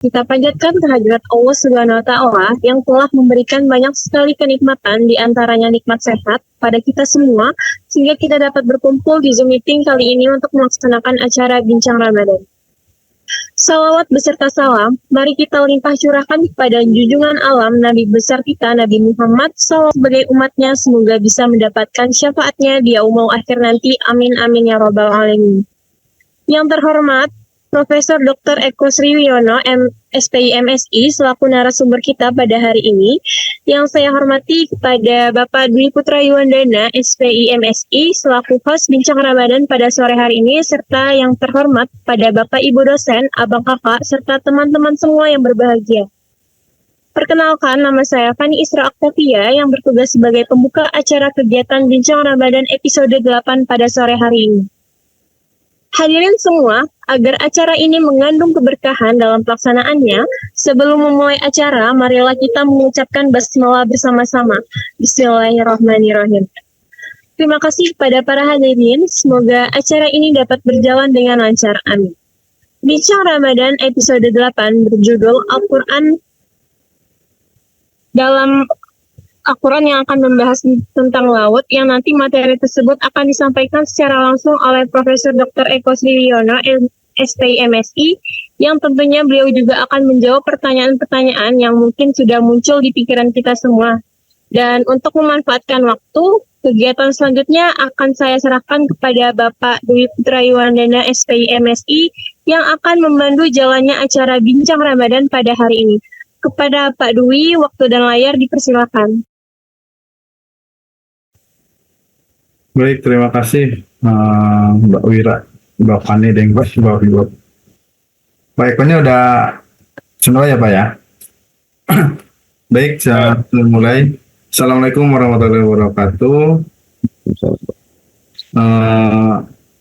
Kita panjatkan kehadirat Allah Subhanahu wa Ta'ala yang telah memberikan banyak sekali kenikmatan, di antaranya nikmat sehat pada kita semua, sehingga kita dapat berkumpul di Zoom meeting kali ini untuk melaksanakan acara Bincang Ramadan. Salawat beserta salam, mari kita limpah curahkan kepada junjungan alam Nabi besar kita, Nabi Muhammad SAW, sebagai umatnya, semoga bisa mendapatkan syafaatnya di yaumul akhir nanti. Amin amin ya robbal alamin. Yang terhormat Profesor Dr. Eko Sriwiono, SPI MSI, selaku narasumber kita pada hari ini. Yang saya hormati kepada Bapak Dwi Putra Yuwandana, SPI MSI, selaku host Bincang Ramadan pada sore hari ini, serta yang terhormat pada Bapak Ibu dosen, abang kakak, serta teman-teman semua yang berbahagia. Perkenalkan, nama saya Fani Isra Aktavia yang bertugas sebagai pembuka acara kegiatan Bincang Ramadan episode 8 pada sore hari ini. Hadirin semua, agar acara ini mengandung keberkahan dalam pelaksanaannya, sebelum memulai acara, marilah kita mengucapkan basmalah bersama-sama. Bismillahirrahmanirrahim. Terima kasih kepada para hadirin, semoga acara ini dapat berjalan dengan lancar. Amin. Bincang Ramadan episode 8 berjudul Al-Quran dalam Al-Quran yang akan membahas tentang laut, yang nanti materi tersebut akan disampaikan secara langsung oleh Profesor Dr. Eko Sriwiono, SPI MSI, yang tentunya beliau juga akan menjawab pertanyaan-pertanyaan yang mungkin sudah muncul di pikiran kita semua. Dan untuk memanfaatkan waktu, kegiatan selanjutnya akan saya serahkan kepada Bapak Dwi Putra Yuwandana, SPI MSI, yang akan memandu jalannya acara Bincang Ramadan pada hari ini. Kepada Pak Dwi, waktu dan layar dipersilakan. Baik, terima kasih Mbak Wira, Mbak Fani, dan Mbak Wibo. Pak Ekonya udah semua ya Pak ya? Baik, saya mulai. Assalamualaikum warahmatullahi wabarakatuh.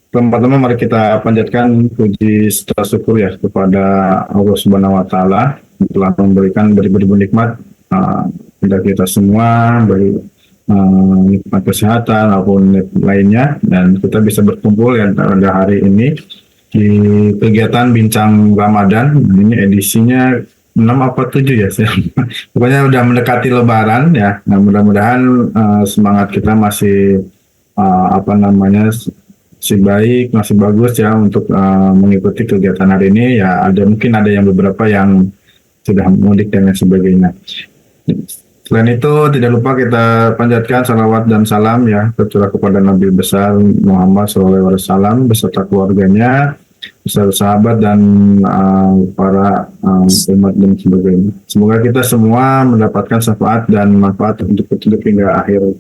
Teman-teman, mari kita panjatkan puji serta syukur ya kepada Allah Subhanahu wa Ta'ala yang telah memberikan beribu-ribu nikmat kepada kita semua, baik nikmat kesehatan maupun lainnya, dan kita bisa berkumpul ya pada hari ini di kegiatan Bincang Ramadan. Ini edisinya 6 apa 7 ya, pokoknya udah mendekati Lebaran ya. Nah, mudah-mudahan semangat kita masih masih baik, masih bagus ya untuk mengikuti kegiatan hari ini ya. Mungkin ada yang beberapa yang sudah mudik dan lain sebagainya. Selain itu, tidak lupa kita panjatkan salawat dan salam ya tercurah kepada Nabi besar Muhammad SAW beserta keluarganya, beserta sahabat dan para umat dan sebagainya. Semoga kita semua mendapatkan syafaat dan manfaat untuk hidup hingga akhir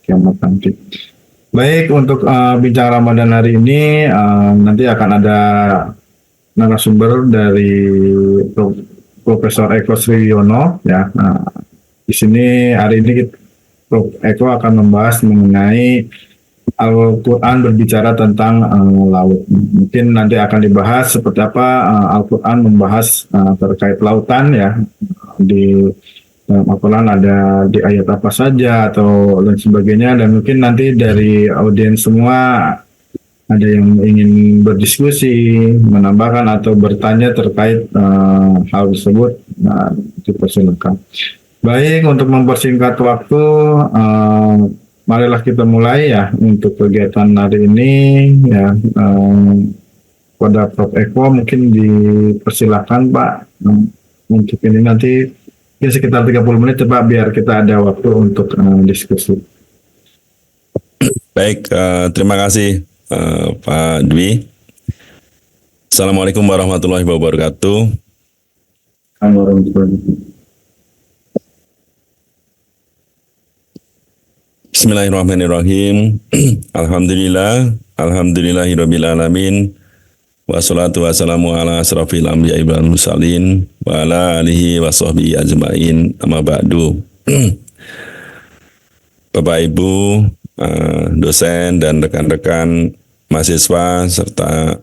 kiamat nanti. Baik, untuk Bincang Ramadan hari ini nanti akan ada narasumber dari Profesor Eko Sriwiono ya. Di sini hari ini Prof. Eko akan membahas mengenai Al-Quran berbicara tentang laut. Mungkin nanti akan dibahas seperti apa Al-Quran membahas terkait lautan ya. Di Al-Quran ada di ayat apa saja atau dan sebagainya, dan mungkin nanti dari audiens semua ada yang ingin berdiskusi, menambahkan atau bertanya terkait hal tersebut, dipersilakan. Baik, untuk mempersingkat waktu, marilah kita mulai ya untuk kegiatan hari ini ya. Pada Prof. Eko mungkin dipersilakan Pak, untuk ini nanti sekitar 30 menit Pak, biar kita ada waktu untuk diskusi. Baik, terima kasih Pak Dwi. Assalamualaikum warahmatullahi wabarakatuh. Bismillahirrahmanirrahim. Alhamdulillahirabbil alamin. Wassalatu wassalamu ala asrafil anbiya'i wal mursalin wa ala alihi wa sahbihi ajma'in. Amma ba'du. Bapak Ibu, dosen dan rekan-rekan mahasiswa serta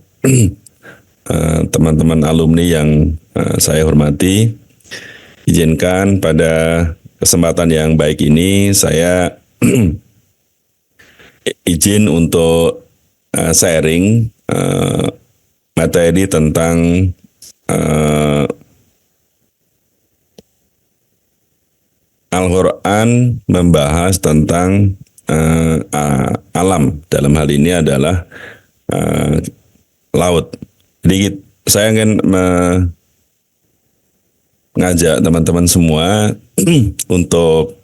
teman-teman alumni yang saya hormati, izinkan pada kesempatan yang baik ini saya izin untuk sharing materi tentang Al-Quran membahas tentang alam. Dalam hal ini adalah laut. Jadi saya ingin mengajak teman-teman semua untuk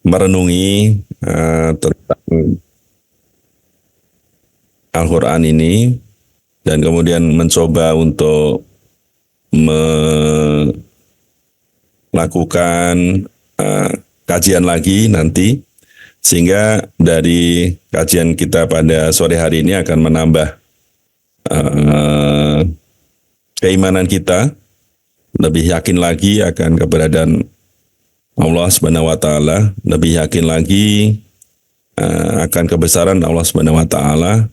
merenungi tentang Al-Quran ini dan kemudian mencoba untuk melakukan kajian lagi nanti, sehingga dari kajian kita pada sore hari ini akan menambah keimanan kita, lebih yakin lagi akan keberadaan Allah Subhanahu wa taala, lebih yakin lagi akan kebesaran Allah Subhanahu wa taala,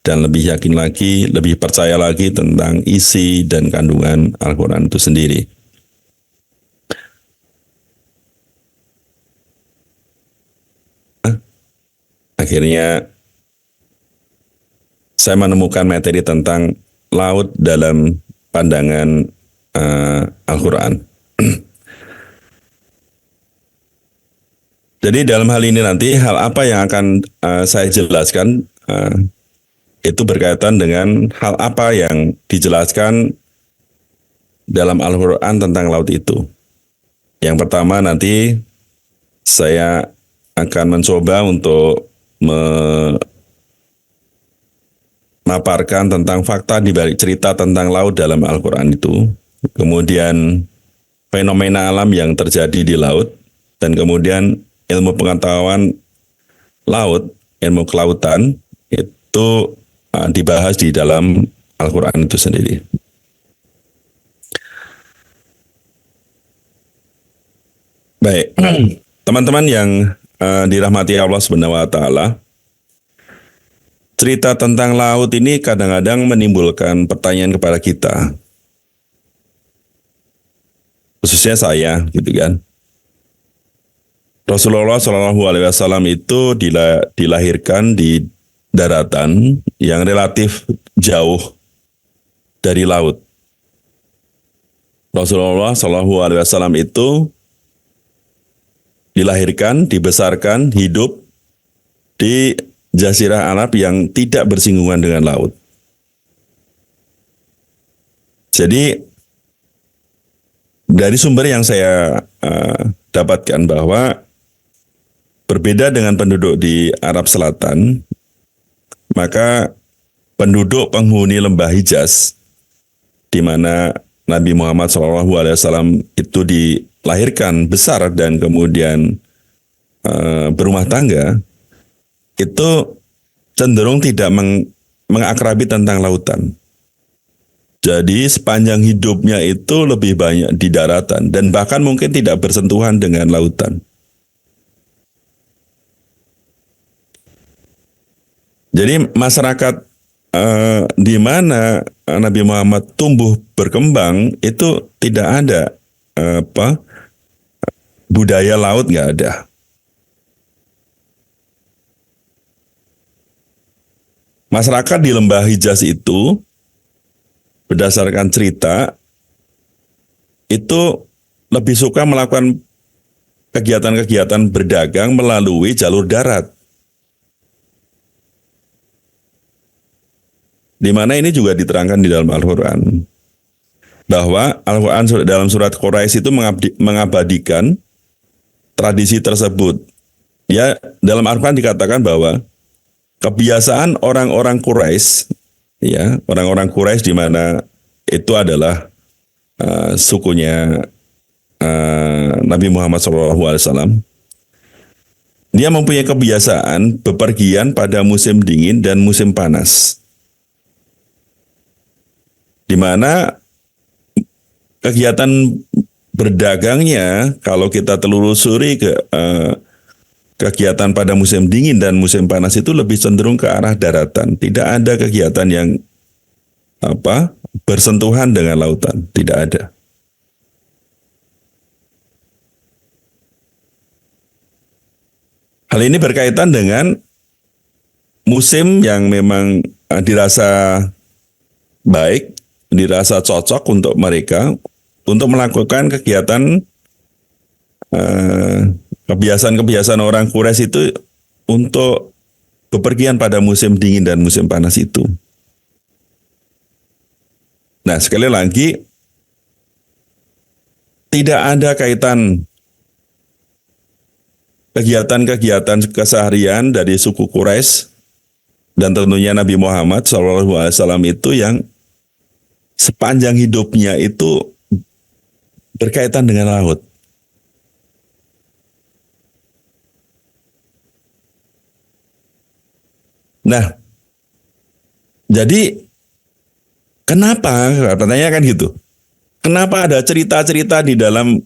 dan lebih yakin lagi, lebih percaya lagi tentang isi dan kandungan Al-Quran itu sendiri. Akhirnya saya menemukan materi tentang laut dalam pandangan Al-Quran. Jadi dalam hal ini nanti, hal apa yang akan saya jelaskan itu berkaitan dengan hal apa yang dijelaskan dalam Al-Quran tentang laut itu. Yang pertama nanti saya akan mencoba untuk memaparkan tentang fakta di balik cerita tentang laut dalam Al-Quran itu. Kemudian fenomena alam yang terjadi di laut. Dan kemudian ilmu pengetahuan laut, ilmu kelautan, itu dibahas di dalam Al-Quran itu sendiri. Baik, teman-teman yang dirahmati Allah Subhanahu wa taala, cerita tentang laut ini kadang-kadang menimbulkan pertanyaan kepada kita. Khususnya saya, gitu kan. Rasulullah SAW itu dilahirkan di daratan yang relatif jauh dari laut. Rasulullah SAW itu dilahirkan, dibesarkan, hidup di Jazirah Arab yang tidak bersinggungan dengan laut. Jadi dari sumber yang saya dapatkan bahwa berbeda dengan penduduk di Arab Selatan, maka penduduk penghuni lembah Hijaz, di mana Nabi Muhammad SAW itu dilahirkan besar dan kemudian berumah tangga, itu cenderung tidak mengakrabi tentang lautan. Jadi sepanjang hidupnya itu lebih banyak di daratan dan bahkan mungkin tidak bersentuhan dengan lautan. Jadi masyarakat di mana Nabi Muhammad tumbuh berkembang itu tidak ada budaya laut, nggak ada. Masyarakat di lembah Hijaz itu berdasarkan cerita itu lebih suka melakukan kegiatan-kegiatan berdagang melalui jalur darat. Di mana ini juga diterangkan di dalam Al-Quran. Bahwa Al-Quran dalam surat Quraisy itu mengabadikan tradisi tersebut. Ya, dalam Al-Quran dikatakan bahwa kebiasaan orang-orang Quraisy, ya, orang-orang Quraisy di mana itu adalah sukunya Nabi Muhammad SAW. Dia mempunyai kebiasaan bepergian pada musim dingin dan musim panas. Di mana kegiatan berdagangnya, kalau kita telusuri ke kegiatan pada musim dingin dan musim panas itu lebih cenderung ke arah daratan. Tidak ada kegiatan yang bersentuhan dengan lautan, tidak ada. Hal ini berkaitan dengan musim yang memang dirasa baik, dirasa cocok untuk mereka untuk melakukan kegiatan kebiasaan-kebiasaan orang Quraisy itu untuk bepergian pada musim dingin dan musim panas itu. Nah, sekali lagi, tidak ada kaitan kegiatan-kegiatan keseharian dari suku Quraisy dan tentunya Nabi Muhammad SAW itu yang sepanjang hidupnya itu berkaitan dengan laut. Nah, jadi kenapa? Pertanyaan kan gitu. Kenapa ada cerita-cerita di dalam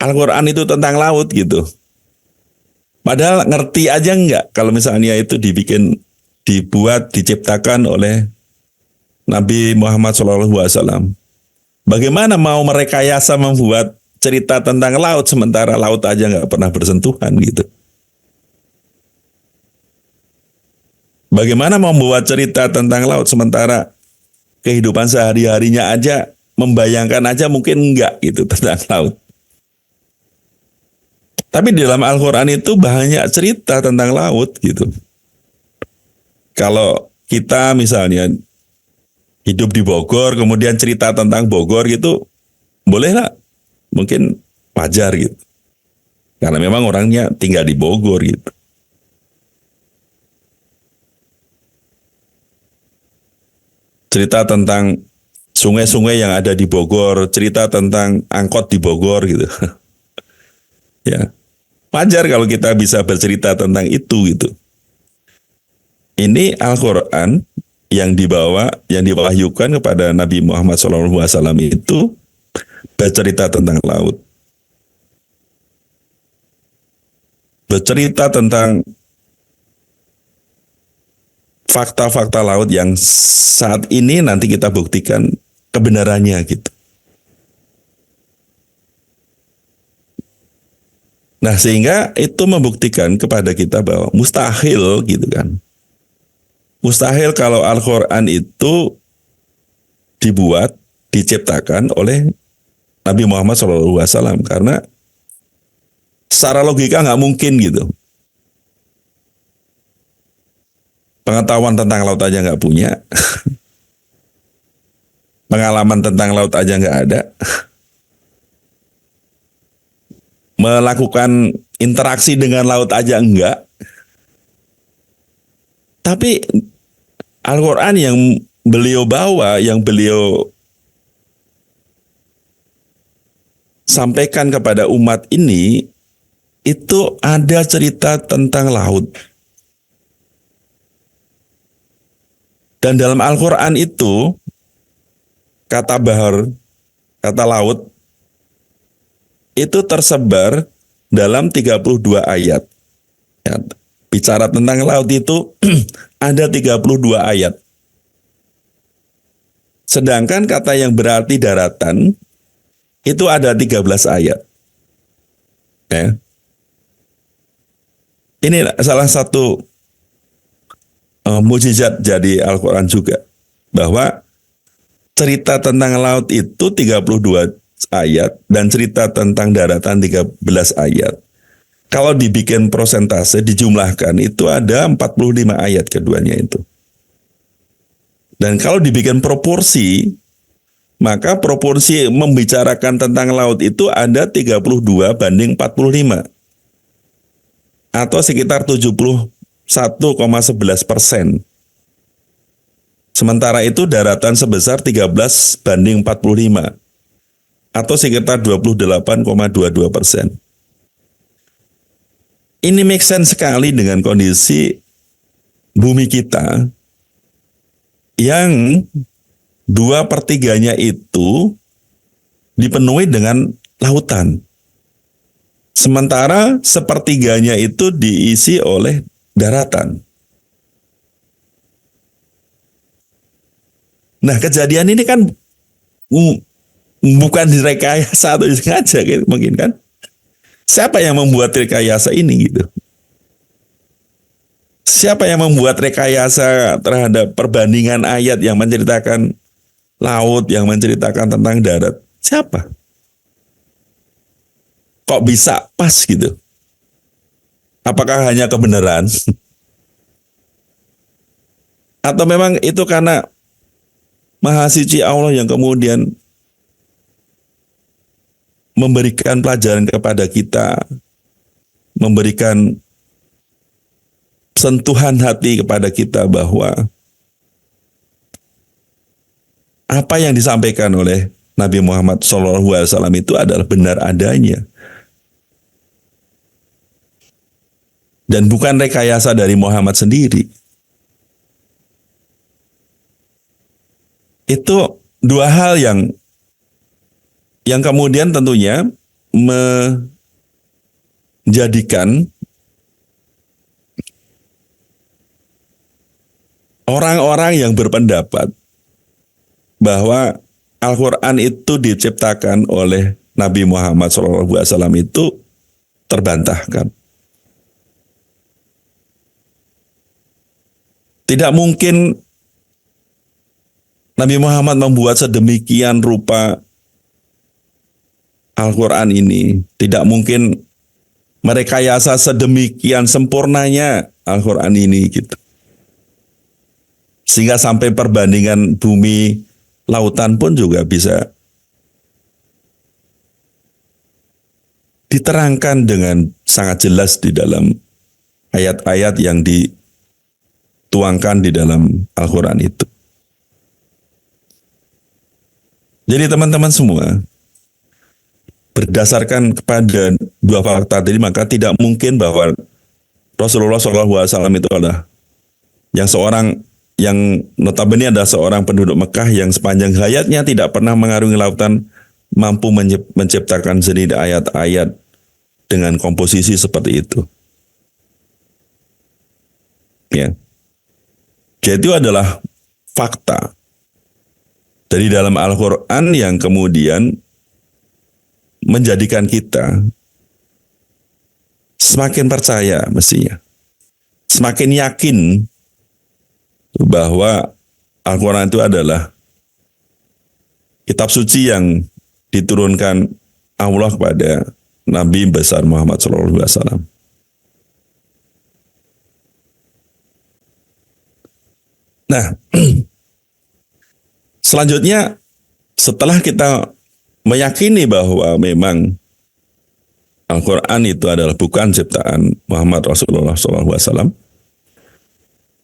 Al-Quran itu tentang laut gitu? Padahal ngerti aja enggak kalau misalnya itu dibuat, diciptakan oleh Nabi Muhammad SAW. Bagaimana mau merekayasa membuat cerita tentang laut sementara laut aja nggak pernah bersentuhan gitu? Bagaimana membuat cerita tentang laut sementara kehidupan sehari-harinya aja membayangkan aja mungkin enggak gitu tentang laut. Tapi di dalam Al-Quran itu banyak cerita tentang laut gitu. Kalau kita misalnya hidup di Bogor, kemudian cerita tentang Bogor gitu, bolehlah, mungkin wajar gitu. Karena memang orangnya tinggal di Bogor gitu. Cerita tentang sungai-sungai yang ada di Bogor, cerita tentang angkot di Bogor gitu. Ya, wajar kalau kita bisa bercerita tentang itu gitu. Ini Al-Quran yang diwahyukan kepada Nabi Muhammad SAW itu bercerita tentang laut. Bercerita tentang fakta-fakta laut yang saat ini nanti kita buktikan kebenarannya gitu. Nah, sehingga itu membuktikan kepada kita bahwa mustahil gitu kan. Mustahil kalau Al-Quran itu dibuat, diciptakan oleh Nabi Muhammad SAW. Karena secara logika nggak mungkin gitu. Pengetahuan tentang laut aja nggak punya. Pengalaman tentang laut aja nggak ada. Melakukan interaksi dengan laut aja enggak. Tapi Al-Quran yang beliau bawa, yang beliau sampaikan kepada umat ini, itu ada cerita tentang laut. Dan dalam Al-Quran itu, kata bahar, kata laut, itu tersebar dalam 32 ayat. Ya, bicara tentang laut itu ada 32 ayat. Sedangkan kata yang berarti daratan itu ada 13 ayat. Ya. Ini salah satu mukjizat jadi Al-Quran juga. Bahwa cerita tentang laut itu 32 ayat dan cerita tentang daratan 13 ayat. Kalau dibikin prosentase, dijumlahkan, itu ada 45 ayat keduanya itu. Dan kalau dibikin proporsi, maka proporsi membicarakan tentang laut itu ada 32 banding 45. Atau sekitar 71,11%. Sementara itu daratan sebesar 13 banding 45. Atau sekitar 28,22%. Ini make sense sekali dengan kondisi bumi kita yang 2/3 itu dipenuhi dengan lautan. Sementara 1/3 itu diisi oleh daratan. Nah, kejadian ini kan bukan direkayasa atau disengaja gitu, mungkin kan. Siapa yang membuat rekayasa ini gitu? Siapa yang membuat rekayasa terhadap perbandingan ayat yang menceritakan laut, yang menceritakan tentang darat? Siapa? Kok bisa pas gitu? Apakah hanya kebenaran? Atau memang itu karena Maha Suci Allah yang kemudian memberikan pelajaran kepada kita, memberikan sentuhan hati kepada kita bahwa apa yang disampaikan oleh Nabi Muhammad SAW itu adalah benar adanya. Dan bukan rekayasa dari Muhammad sendiri. Itu dua hal yang kemudian tentunya menjadikan orang-orang yang berpendapat bahwa Al-Quran itu diciptakan oleh Nabi Muhammad SAW itu terbantahkan. Tidak mungkin Nabi Muhammad membuat sedemikian rupa Al-Quran ini. Tidak mungkin merekayasa sedemikian sempurnanya Al-Quran ini gitu. Sehingga sampai perbandingan bumi lautan pun juga bisa diterangkan dengan sangat jelas di dalam ayat-ayat yang dituangkan di dalam Al-Quran itu. Jadi teman-teman semua, berdasarkan kepada dua fakta tadi, maka tidak mungkin bahwa Rasulullah SAW itu adalah yang notabene adalah seorang penduduk Mekah yang sepanjang hayatnya tidak pernah mengarungi lautan, mampu menciptakan sendiri ayat-ayat dengan komposisi seperti itu. Ya. Jadi itu adalah fakta dari dalam Al-Quran yang kemudian menjadikan kita semakin percaya mestinya, semakin yakin bahwa Al-Quran itu adalah kitab suci yang diturunkan Allah kepada Nabi besar Muhammad SAW. Nah, selanjutnya setelah kita meyakini bahwa memang Al-Quran itu adalah bukan ciptaan Muhammad Rasulullah SAW,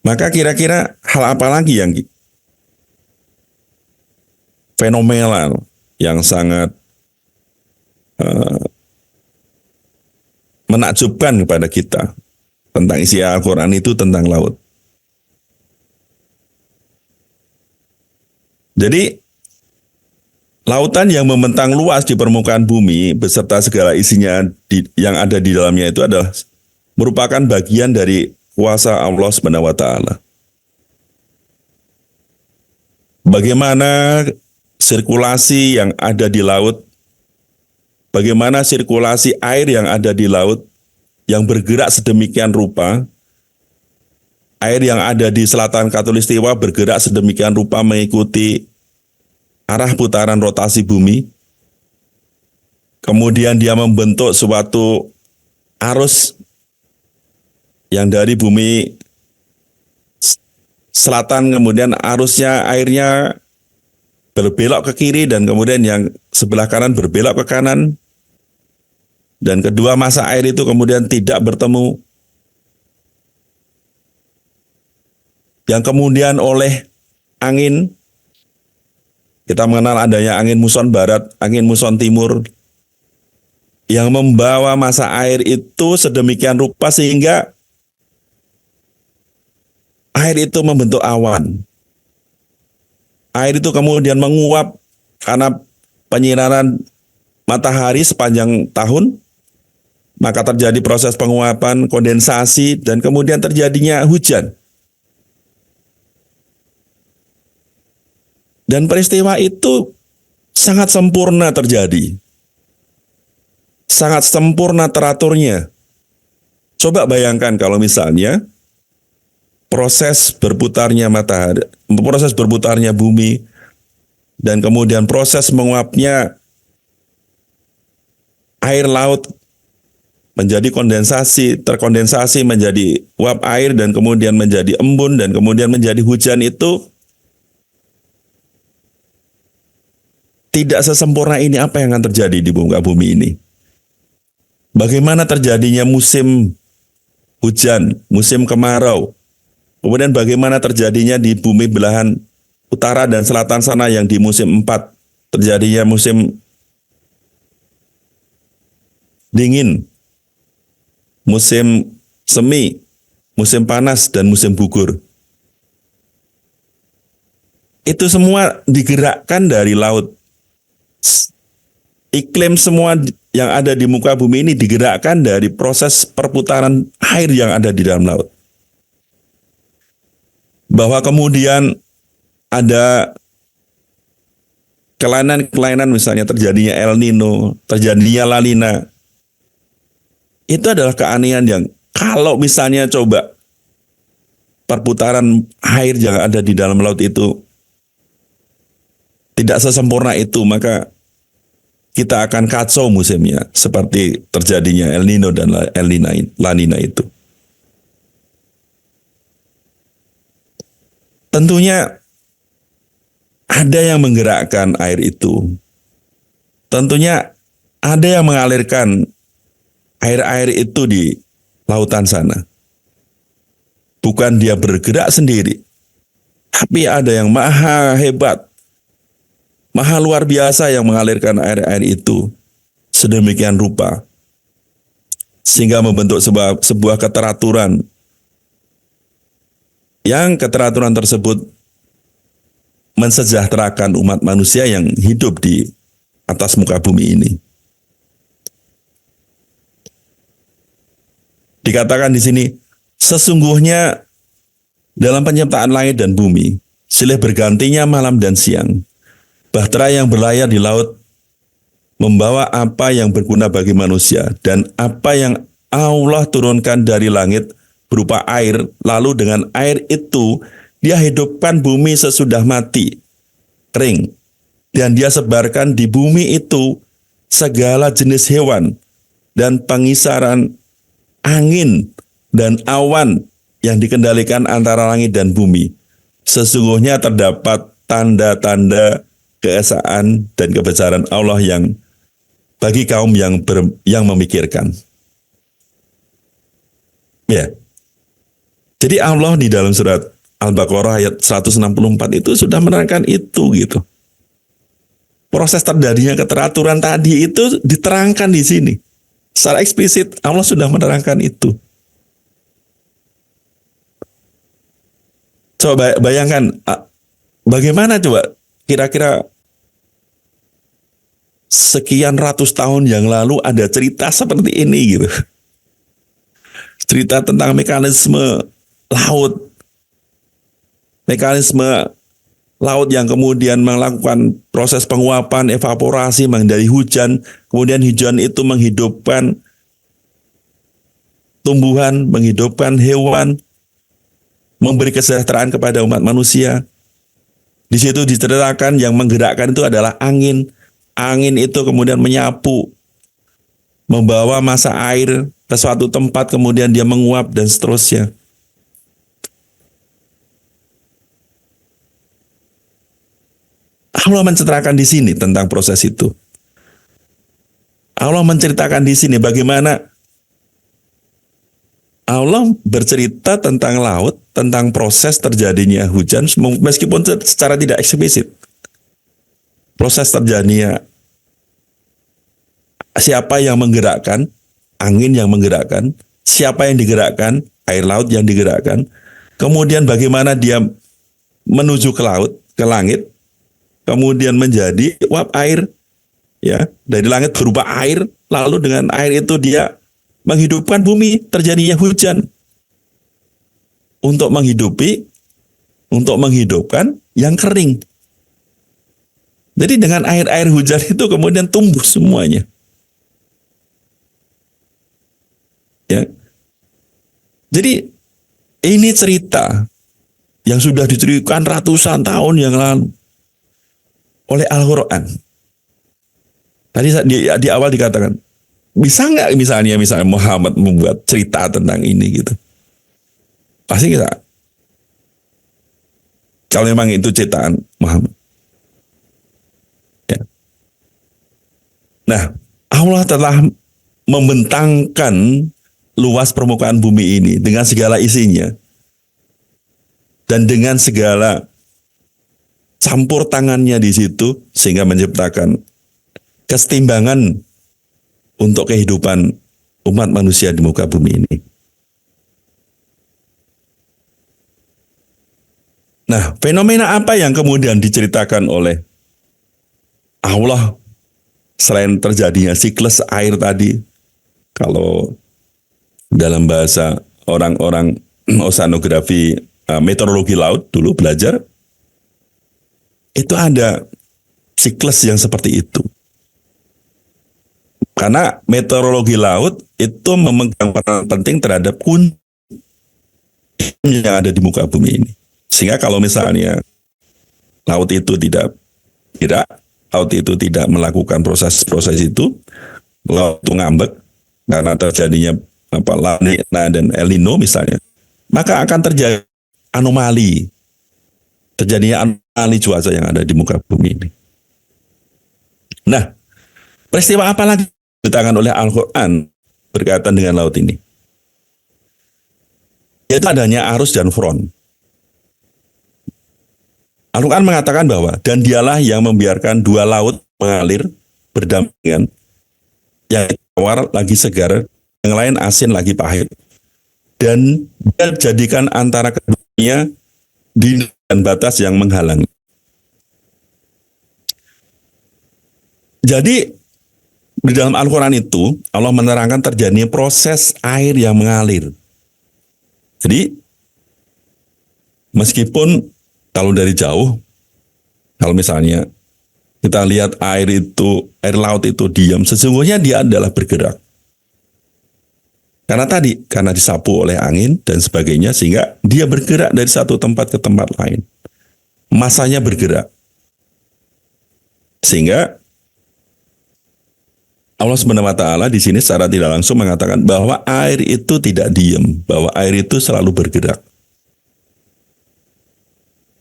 maka kira-kira hal apa lagi yang fenomenal, yang sangat menakjubkan kepada kita tentang isi Al-Quran itu tentang laut. Jadi lautan yang membentang luas di permukaan bumi beserta segala isinya yang ada di dalamnya itu adalah merupakan bagian dari kuasa Allah Subhanahu wa taala. Bagaimana sirkulasi yang ada di laut, bagaimana sirkulasi air yang ada di laut yang bergerak sedemikian rupa, air yang ada di selatan Khatulistiwa bergerak sedemikian rupa mengikuti arah putaran rotasi bumi. Kemudian dia membentuk suatu arus yang dari bumi selatan, kemudian arusnya airnya berbelok ke kiri dan kemudian yang sebelah kanan berbelok ke kanan. Dan kedua masa air itu kemudian tidak bertemu. Yang kemudian oleh angin, kita mengenal adanya angin muson barat, angin muson timur, yang membawa masa air itu sedemikian rupa sehingga air itu membentuk awan. Air itu kemudian menguap karena penyinaran matahari sepanjang tahun, maka terjadi proses penguapan, kondensasi, dan kemudian terjadinya hujan. Dan peristiwa itu sangat sempurna terjadi. Sangat sempurna teraturnya. Coba bayangkan kalau misalnya proses berputarnya matahari, proses berputarnya bumi, dan kemudian proses menguapnya air laut menjadi kondensasi, terkondensasi menjadi uap air, dan kemudian menjadi embun, dan kemudian menjadi hujan itu tidak sesempurna ini. Apa yang akan terjadi di muka bumi ini? Bagaimana terjadinya musim hujan, musim kemarau, kemudian bagaimana terjadinya di bumi belahan utara dan selatan sana yang di musim 4 terjadinya musim dingin, musim semi, musim panas, dan musim gugur. Itu semua digerakkan dari laut. Iklim semua yang ada di muka bumi ini digerakkan dari proses perputaran air yang ada di dalam laut. Bahwa kemudian ada kelainan-kelainan, misalnya terjadinya El Nino, terjadinya La Nina. Itu adalah keanehan yang kalau misalnya coba perputaran air yang ada di dalam laut itu tidak sesempurna itu, maka kita akan kacau musimnya seperti terjadinya El Nino dan La Nina itu. Tentunya ada yang menggerakkan air itu. Tentunya ada yang mengalirkan air-air itu di lautan sana. Bukan dia bergerak sendiri, tapi ada yang maha hebat, maha luar biasa yang mengalirkan air-air itu sedemikian rupa sehingga membentuk sebuah keteraturan, yang keteraturan tersebut mensejahterakan umat manusia yang hidup di atas muka bumi ini. Dikatakan di sini, sesungguhnya dalam penciptaan langit dan bumi, silih bergantinya malam dan siang, bahtera yang berlayar di laut membawa apa yang berguna bagi manusia, dan apa yang Allah turunkan dari langit berupa air, lalu dengan air itu dia hidupkan bumi sesudah mati, kering, dan dia sebarkan di bumi itu segala jenis hewan dan pengisaran angin dan awan yang dikendalikan antara langit dan bumi. Sesungguhnya terdapat tanda-tanda keesaan dan kebesaran Allah yang bagi kaum yang memikirkan. Ya. Jadi Allah di dalam surat Al-Baqarah ayat 164 itu sudah menerangkan itu gitu. Proses terjadinya keteraturan tadi itu diterangkan di sini. Secara eksplisit Allah sudah menerangkan itu. Coba bayangkan bagaimana coba kira-kira sekian ratus tahun yang lalu ada cerita seperti ini gitu. Cerita tentang mekanisme laut. Mekanisme laut yang kemudian melakukan proses penguapan, evaporasi, menghindari hujan. Kemudian hujan itu menghidupkan tumbuhan, menghidupkan hewan, memberi kesejahteraan kepada umat manusia. Di situ diceritakan yang menggerakkan itu adalah angin. Angin itu kemudian menyapu, membawa massa air ke suatu tempat, kemudian dia menguap dan seterusnya. Allah menceritakan di sini tentang proses itu. Allah menceritakan di sini bagaimana Allah bercerita tentang laut, tentang proses terjadinya hujan, meskipun secara tidak eksplisit. Proses terjadinya siapa yang menggerakkan, angin yang menggerakkan, siapa yang digerakkan, air laut yang digerakkan, kemudian bagaimana dia menuju ke laut, ke langit, kemudian menjadi uap air, ya, dari langit berupa air, lalu dengan air itu dia menghidupkan bumi, terjadinya hujan. Untuk menghidupkan yang kering. Jadi dengan air-air hujan itu kemudian tumbuh semuanya. Ya. Jadi ini cerita yang sudah diceritakan ratusan tahun yang lalu oleh Al-Quran. Tadi di awal dikatakan, Bisa nggak misalnya Muhammad membuat cerita tentang ini gitu? Pasti kita, kalau memang itu ciptaan Muhammad. Ya. Nah, Allah telah membentangkan luas permukaan bumi ini dengan segala isinya dan dengan segala campur tangannya di situ sehingga menciptakan kesetimbangan untuk kehidupan umat manusia di muka bumi ini. Nah, fenomena apa yang kemudian diceritakan oleh Allah selain terjadinya siklus air tadi? Kalau dalam bahasa orang-orang oceanografi, meteorologi laut dulu belajar, itu ada siklus yang seperti itu. Karena meteorologi laut itu memegang peran penting terhadap kunci yang ada di muka bumi ini. Sehingga kalau misalnya laut itu tidak laut itu tidak melakukan proses-proses itu, laut itu ngambek karena terjadinya La Nina dan El Nino misalnya, maka akan terjadi terjadinya anomali cuaca yang ada di muka bumi ini. Nah, peristiwa apa lagi diceritakan oleh Al-Quran berkaitan dengan laut ini? Yaitu adanya arus dan front. Al-Quran mengatakan bahwa, dan dialah yang membiarkan dua laut mengalir berdampingan, yang tawar lagi segar, yang lain asin lagi pahit. Dan dia jadikan antara keduanya di dan batas yang menghalangi. Jadi, di dalam Al-Quran itu, Allah menerangkan terjadinya proses air yang mengalir. Jadi, meskipun kalau dari jauh, kalau misalnya kita lihat air laut itu diam, sesungguhnya dia adalah bergerak. Karena disapu oleh angin dan sebagainya, sehingga dia bergerak dari satu tempat ke tempat lain. Masanya bergerak. Sehingga Allah SWT di sini secara tidak langsung mengatakan bahwa air itu tidak diam, bahwa air itu selalu bergerak.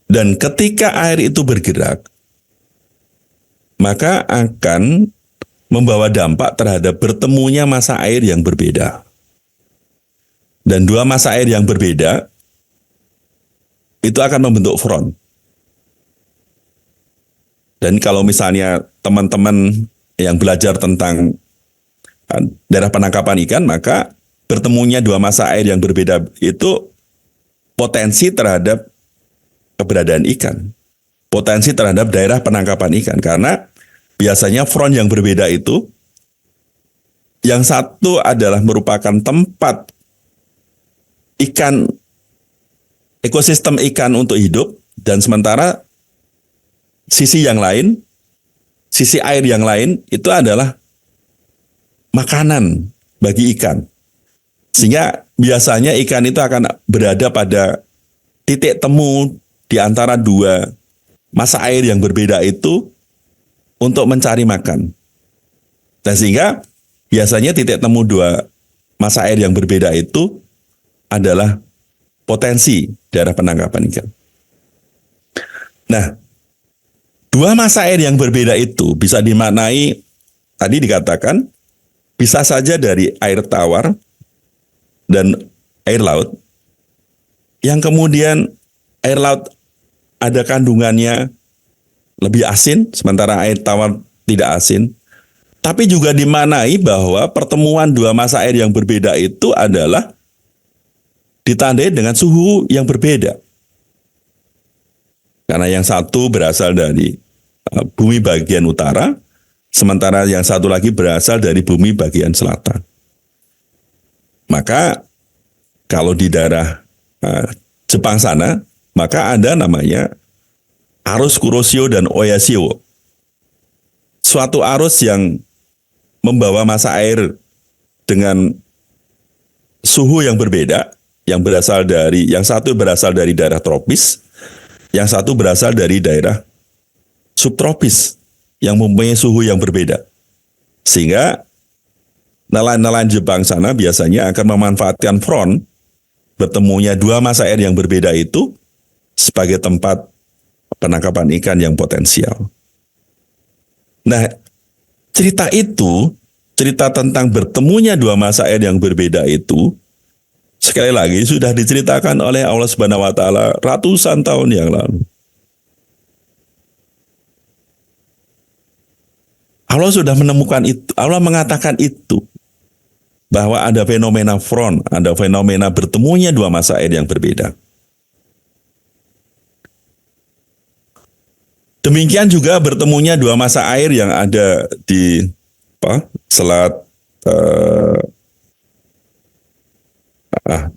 Dan ketika air itu bergerak, maka akan membawa dampak terhadap bertemunya massa air yang berbeda. Dan dua massa air yang berbeda itu akan membentuk front. Dan kalau misalnya teman-teman yang belajar tentang daerah penangkapan ikan, maka bertemunya dua massa air yang berbeda itu potensi terhadap keberadaan ikan, potensi terhadap daerah penangkapan ikan, karena biasanya front yang berbeda itu, yang satu adalah merupakan tempat ikan, ekosistem ikan untuk hidup, dan sementara sisi yang lain, sisi air yang lain itu adalah makanan bagi ikan. Sehingga biasanya ikan itu akan berada pada titik temu di antara dua massa air yang berbeda itu untuk mencari makan. Dan sehingga biasanya titik temu dua massa air yang berbeda itu adalah potensi daerah penangkapan ikan. Nah, dua massa air yang berbeda itu bisa dimaknai, tadi dikatakan, bisa saja dari air tawar dan air laut, yang kemudian air laut ada kandungannya lebih asin, sementara air tawar tidak asin. Tapi juga dimaknai bahwa pertemuan dua massa air yang berbeda itu adalah ditandai dengan suhu yang berbeda. Karena yang satu berasal dari bumi bagian utara, sementara yang satu lagi berasal dari bumi bagian selatan. Maka kalau di daerah Jepang sana, maka ada namanya arus Kuroshio dan Oyashio. Suatu arus yang membawa massa air dengan suhu yang berbeda, yang satu berasal dari daerah tropis, yang satu berasal dari daerah subtropis yang mempunyai suhu yang berbeda. Sehingga nelayan-nelayan Jepang sana biasanya akan memanfaatkan front bertemunya dua masa air yang berbeda itu sebagai tempat penangkapan ikan yang potensial. Nah, cerita tentang bertemunya dua masa air yang berbeda itu, sekali lagi sudah diceritakan oleh Allah Subhanahu wa taala ratusan tahun yang lalu. Allah sudah menemukan itu, Allah mengatakan itu, bahwa ada fenomena front, ada fenomena bertemunya dua masa air yang berbeda. Demikian juga bertemunya dua masa air yang ada di selat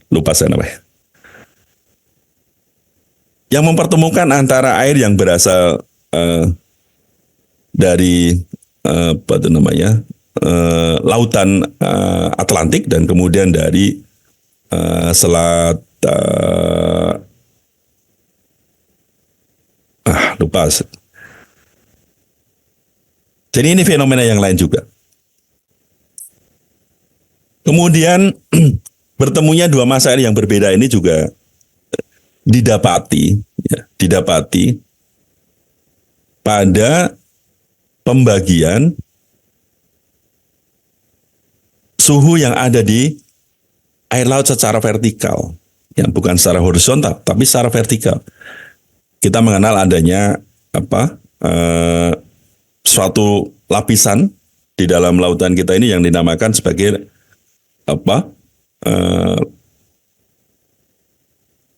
lupa saya namanya. Yang mempertemukan antara air yang berasal dari lautan Atlantik dan kemudian dari selat lupa. Jadi ini fenomena yang lain juga. Kemudian bertemunya dua masa air yang berbeda ini juga didapati pada pembagian suhu yang ada di air laut secara vertikal, yang bukan secara horizontal, tapi secara vertikal. Kita mengenal adanya suatu lapisan di dalam lautan kita ini yang dinamakan sebagai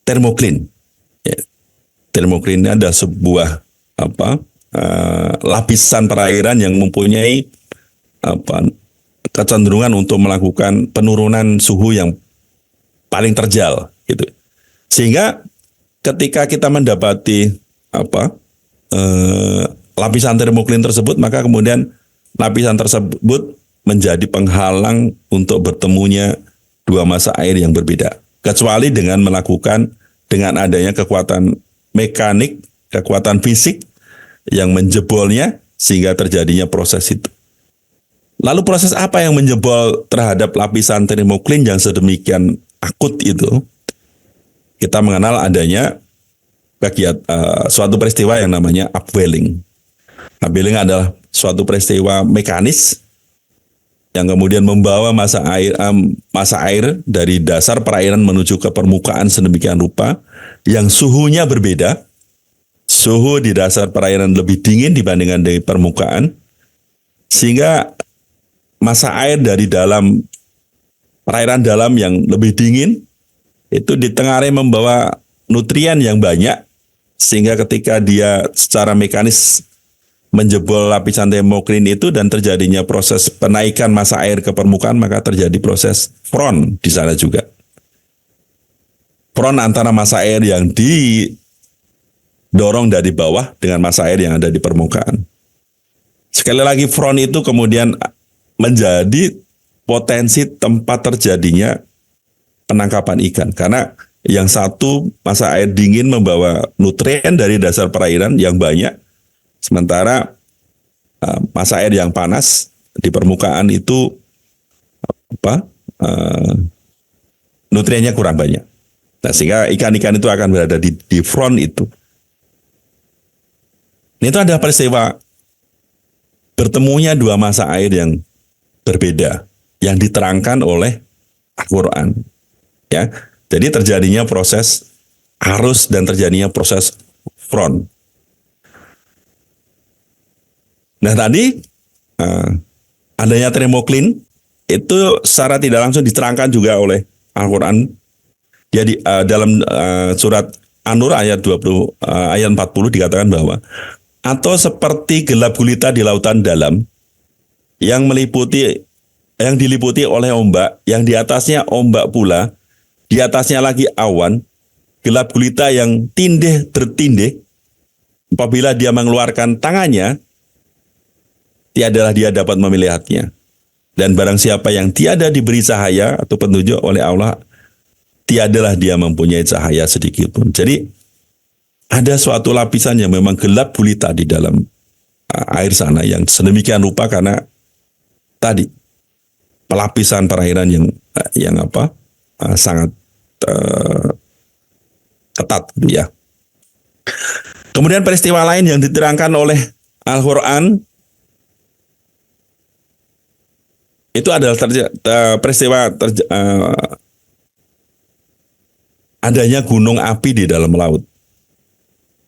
termoklin. Ya. Termoklin ini ada sebuah lapisan perairan yang mempunyai kecenderungan untuk melakukan penurunan suhu yang paling terjal, gitu. Sehingga ketika kita mendapati lapisan termoklin tersebut, maka kemudian lapisan tersebut menjadi penghalang untuk bertemunya dua masa air yang berbeda. Kecuali dengan adanya kekuatan mekanik, kekuatan fisik yang menjebolnya sehingga terjadinya proses itu. Lalu proses apa yang menjebol terhadap lapisan termoklin yang sedemikian akut itu? Kita mengenal adanya suatu peristiwa yang namanya upwelling. Upwelling adalah suatu peristiwa mekanis yang kemudian membawa masa air dari dasar perairan menuju ke permukaan sedemikian rupa yang suhunya berbeda. Suhu di dasar perairan lebih dingin dibandingkan dari permukaan, sehingga masa air dari dalam perairan dalam yang lebih dingin itu ditengarai membawa nutrien yang banyak, sehingga ketika dia secara mekanis menjebol lapisan termoklin itu dan terjadinya proses penaikan masa air ke permukaan, maka terjadi proses front di sana juga. Front antara masa air yang didorong dari bawah dengan masa air yang ada di permukaan. Sekali lagi, front itu kemudian menjadi potensi tempat terjadinya penangkapan ikan, karena yang satu masa air dingin membawa nutrien dari dasar perairan yang banyak, sementara masa air yang panas di permukaan itu nutriennya kurang banyak. Nah, sehingga ikan-ikan itu akan berada di front itu. Ini itu ada peristiwa bertemunya dua masa air yang berbeda yang diterangkan oleh Al-Quran. Ya, jadi terjadinya proses arus dan terjadinya proses front. Nah tadi adanya termoklin itu secara tidak langsung diterangkan juga oleh Al-Quran. Jadi dalam surat An-Nur ayat 40 dikatakan bahwa atau seperti gelap gulita di lautan dalam yang diliputi oleh ombak, yang di atasnya ombak pula, di atasnya lagi awan, gelap gulita yang tindih bertindih, apabila dia mengeluarkan tangannya, tiadalah dia dapat melihatnya. Dan barang siapa yang tiada diberi cahaya atau petunjuk oleh Allah, tiadalah dia mempunyai cahaya sedikit pun. Jadi ada suatu lapisan yang memang gelap gulita di dalam air sana yang sedemikian rupa karena tadi pelapisan perairan yang sangat ketat gitu ya. Kemudian peristiwa lain yang diterangkan oleh Al-Quran itu adalah peristiwa adanya gunung api di dalam laut.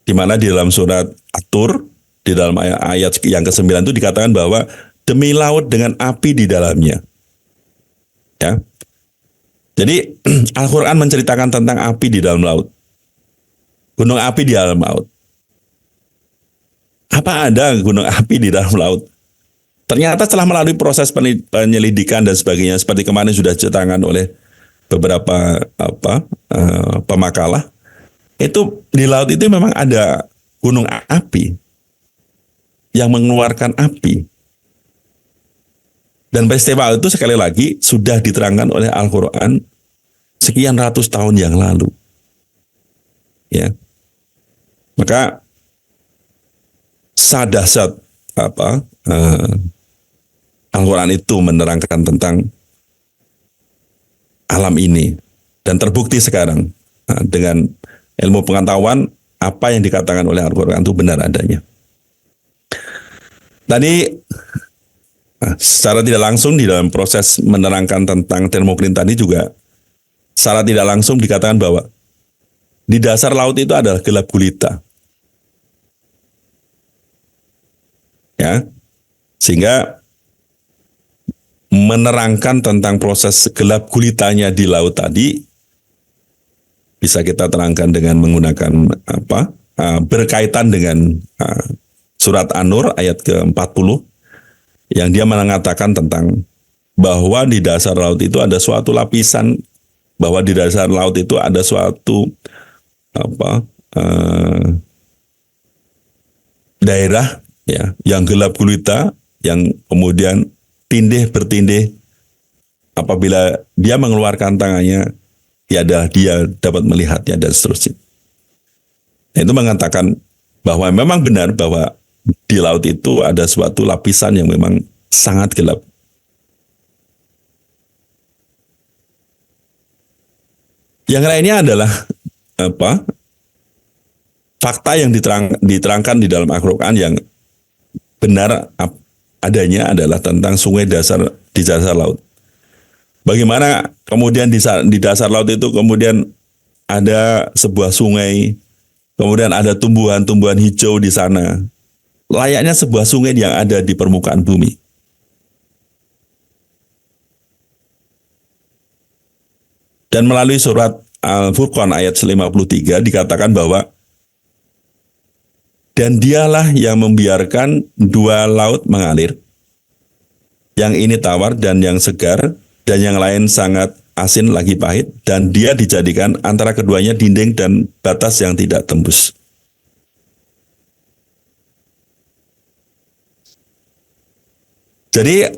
Di mana di dalam surat At-Tur, di dalam ayat yang ke-9 itu dikatakan bahwa demi laut dengan api di dalamnya. Ya. Jadi Al-Quran menceritakan tentang api di dalam laut. Gunung api di dalam laut. Apa ada gunung api di dalam laut? Ternyata setelah melalui proses penyelidikan dan sebagainya, seperti kemarin sudah diceritakan oleh beberapa pemakalah, itu di laut itu memang ada gunung api yang mengeluarkan api. Dan peristiwa itu sekali lagi sudah diterangkan oleh Al-Quran sekian ratus tahun yang lalu. Ya, maka sadahsyat Al-Quran itu menerangkan tentang alam ini dan terbukti sekarang dengan ilmu pengetahuan apa yang dikatakan oleh Al-Quran itu benar adanya. Tadi secara tidak langsung di dalam proses menerangkan tentang termoklin tadi juga secara tidak langsung dikatakan bahwa di dasar laut itu adalah gelap gulita. Ya. Sehingga menerangkan tentang proses gelap gulitanya di laut tadi bisa kita terangkan dengan menggunakan berkaitan dengan surat An-Nur ayat ke-40 yang dia mengatakan tentang bahwa di dasar laut itu ada suatu lapisan, bahwa di dasar laut itu ada suatu daerah ya yang gelap gulita, yang kemudian tindih bertindih apabila dia mengeluarkan tangannya, tiada dia dapat melihatnya dan seterusnya. Itu mengatakan bahwa memang benar bahwa di laut itu ada suatu lapisan yang memang sangat gelap. Yang lainnya adalah fakta yang diterangkan di dalam Al-Quran yang benar adanya adalah tentang sungai di dasar laut. Bagaimana kemudian di dasar laut itu kemudian ada sebuah sungai, kemudian ada tumbuhan-tumbuhan hijau di sana, layaknya sebuah sungai yang ada di permukaan bumi. Dan melalui surat Al-Furqan ayat 53 dikatakan bahwa dan dialah yang membiarkan dua laut mengalir, yang ini tawar dan yang segar, dan yang lain sangat asin lagi pahit, dan dia dijadikan antara keduanya dinding dan batas yang tidak tembus. Jadi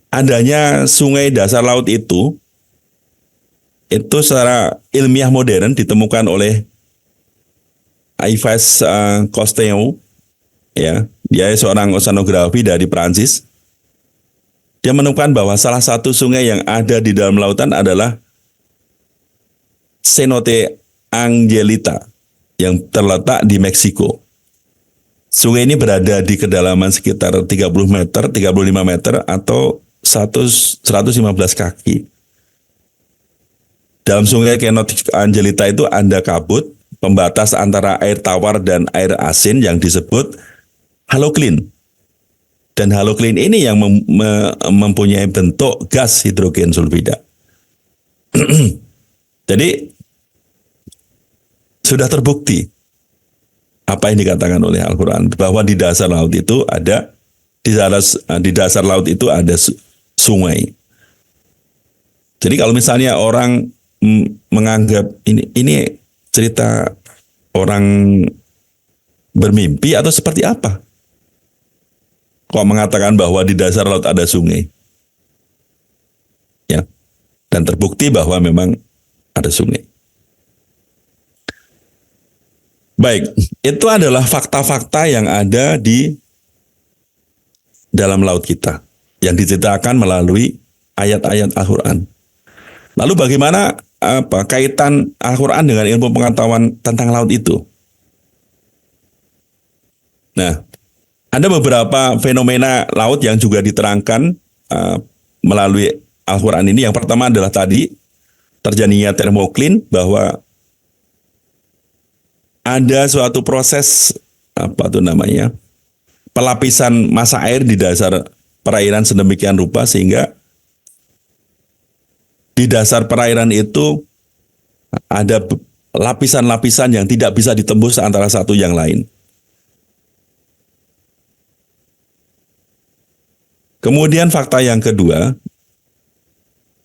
adanya sungai dasar laut itu secara ilmiah modern ditemukan oleh Yves Cousteau, ya, dia seorang oceanografi dari Prancis. Dia menemukan bahwa salah satu sungai yang ada di dalam lautan adalah Cenote Angelita yang terletak di Meksiko. Sungai ini berada di kedalaman sekitar 30 meter, 35 meter atau 115 kaki. Dalam sungai Cenote Angelita itu ada kabut pembatas antara air tawar dan air asin yang disebut haloklin. Dan haloklin ini yang mempunyai bentuk gas hidrogen sulfida. Jadi sudah terbukti apa yang dikatakan oleh Al-Quran bahwa di dasar laut itu ada sungai. Jadi kalau misalnya orang menganggap ini cerita orang bermimpi atau seperti apa? Kok mengatakan bahwa di dasar laut ada sungai? Ya. Dan terbukti bahwa memang ada sungai. Baik, itu adalah fakta-fakta yang ada di dalam laut kita. yang diceritakan melalui ayat-ayat Al-Quran. Lalu bagaimana kaitan Al-Quran dengan ilmu pengetahuan tentang laut itu? Nah, ada beberapa fenomena laut yang juga diterangkan melalui Al-Quran ini. Yang pertama adalah tadi terjadinya termoklin, bahwa ada suatu proses pelapisan massa air di dasar perairan sedemikian rupa sehingga di dasar perairan itu ada lapisan-lapisan yang tidak bisa ditembus antara satu yang lain. Kemudian fakta yang kedua,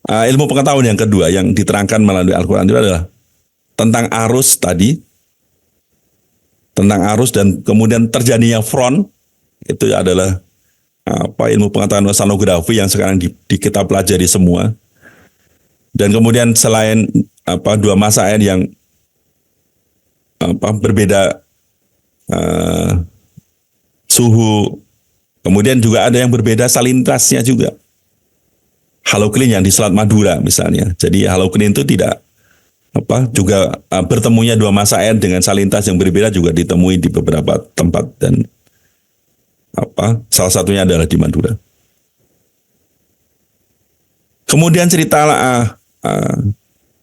ilmu pengetahuan yang kedua yang diterangkan melalui Al-Quran itu adalah tentang arus tadi, tentang arus dan kemudian terjadinya front, itu adalah ilmu pengetahuan oceanografi yang sekarang kita pelajari semua. Dan kemudian selain dua massa air yang berbeda suhu, kemudian juga ada yang berbeda salintasnya juga. Halocline yang di Selat Madura misalnya. Jadi halocline itu tidak juga bertemunya dua massa air dengan salintas yang berbeda juga ditemui di beberapa tempat, dan salah satunya adalah di Madura. Kemudian cerita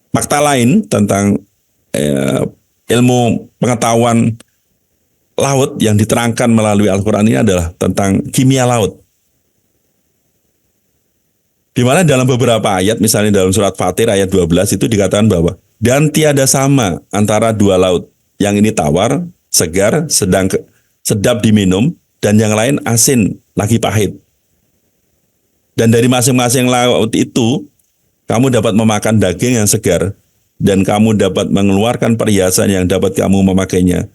fakta lain tentang ilmu pengetahuan laut yang diterangkan melalui Al-Quran ini adalah tentang kimia laut. Di mana dalam beberapa ayat, misalnya dalam surat Fatir ayat 12 itu dikatakan bahwa dan tiada sama antara dua laut, yang ini tawar, segar, sedap diminum, dan yang lain asin, lagi pahit. Dan dari masing-masing laut itu kamu dapat memakan daging yang segar, dan kamu dapat mengeluarkan perhiasan yang dapat kamu memakainya.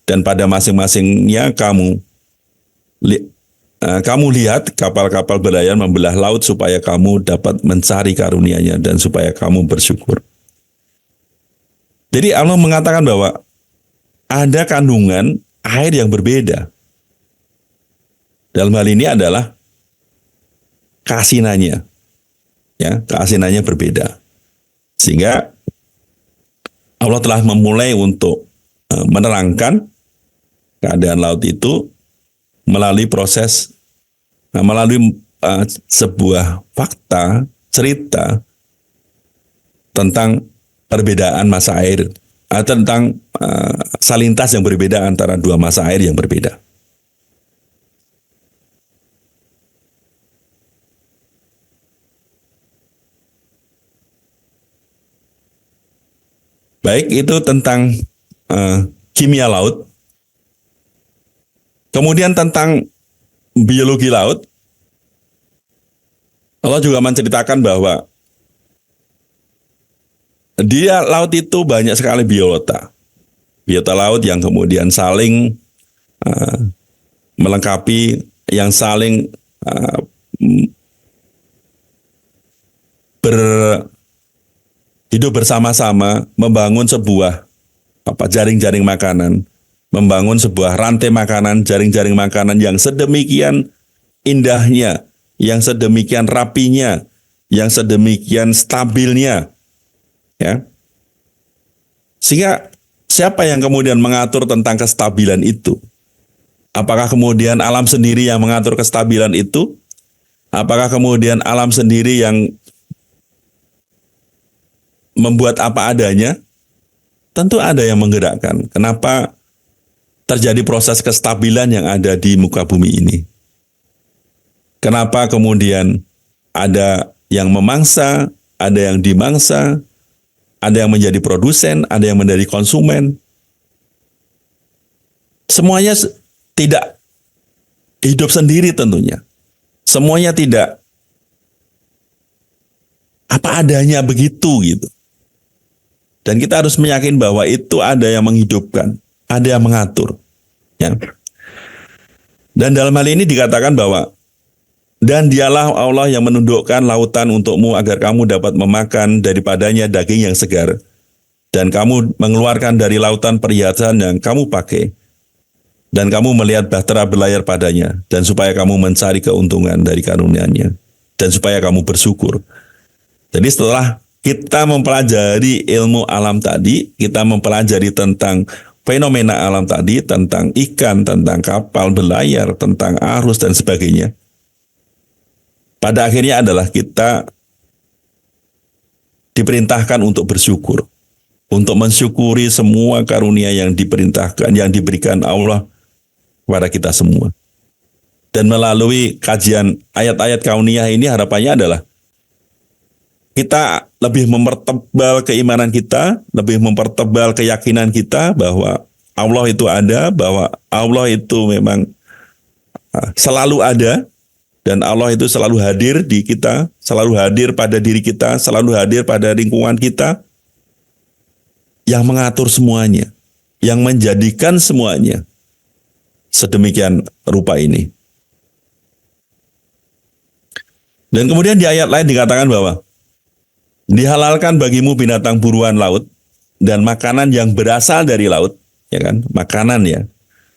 Dan pada masing-masingnya kamu lihat kapal-kapal berlayar membelah laut supaya kamu dapat mencari karunia-Nya dan supaya kamu bersyukur. Jadi Allah mengatakan bahwa ada kandungan air yang berbeda. Dalam hal ini adalah keasinannya. Ya, keasinannya berbeda. Sehingga Allah telah memulai untuk menerangkan keadaan laut itu melalui proses, melalui sebuah fakta, cerita tentang perbedaan massa air, tentang salintas yang berbeda antara dua massa air yang berbeda. Baik, itu tentang kimia laut. Kemudian tentang biologi laut, Allah juga menceritakan bahwa di laut itu banyak sekali biota. Biota laut yang kemudian saling melengkapi, yang saling hidup bersama-sama, membangun sebuah jaring-jaring makanan, membangun sebuah rantai makanan, jaring-jaring makanan yang sedemikian indahnya, yang sedemikian rapinya, yang sedemikian stabilnya, ya. Sehingga siapa yang kemudian mengatur tentang kestabilan itu? Apakah kemudian alam sendiri yang mengatur kestabilan itu? Apakah kemudian alam sendiri yang membuat apa adanya? Tentu ada yang menggerakkan. Kenapa terjadi proses kestabilan yang ada di muka bumi ini? Kenapa kemudian ada yang memangsa, ada yang dimangsa, ada yang menjadi produsen, ada yang menjadi konsumen? Semuanya tidak hidup sendiri tentunya. Semuanya tidak apa adanya begitu gitu. Dan kita harus meyakini bahwa itu ada yang menghidupkan, ada yang mengatur. Ya. Dan dalam hal ini dikatakan bahwa dan dialah Allah yang menundukkan lautan untukmu agar kamu dapat memakan daripadanya daging yang segar. Dan kamu mengeluarkan dari lautan perhiasan yang kamu pakai. dan kamu melihat bahtera berlayar padanya, dan supaya kamu mencari keuntungan dari karunia-Nya, dan supaya kamu bersyukur. Jadi setelah kita mempelajari ilmu alam tadi, kita mempelajari tentang fenomena alam tadi, tentang ikan, tentang kapal berlayar, tentang arus dan sebagainya. Pada akhirnya adalah kita diperintahkan untuk bersyukur, untuk mensyukuri semua karunia yang diperintahkan, yang diberikan Allah kepada kita semua. Dan melalui kajian ayat-ayat kauniyah ini harapannya adalah kita lebih mempertebal keimanan kita, lebih mempertebal keyakinan kita bahwa Allah itu ada, bahwa Allah itu memang selalu ada, dan Allah itu selalu hadir di kita, selalu hadir pada diri kita, selalu hadir pada lingkungan kita, yang mengatur semuanya, yang menjadikan semuanya sedemikian rupa ini. Dan kemudian di ayat lain dikatakan bahwa dihalalkan bagimu binatang buruan laut dan makanan yang berasal dari laut, ya kan? Makanan ya,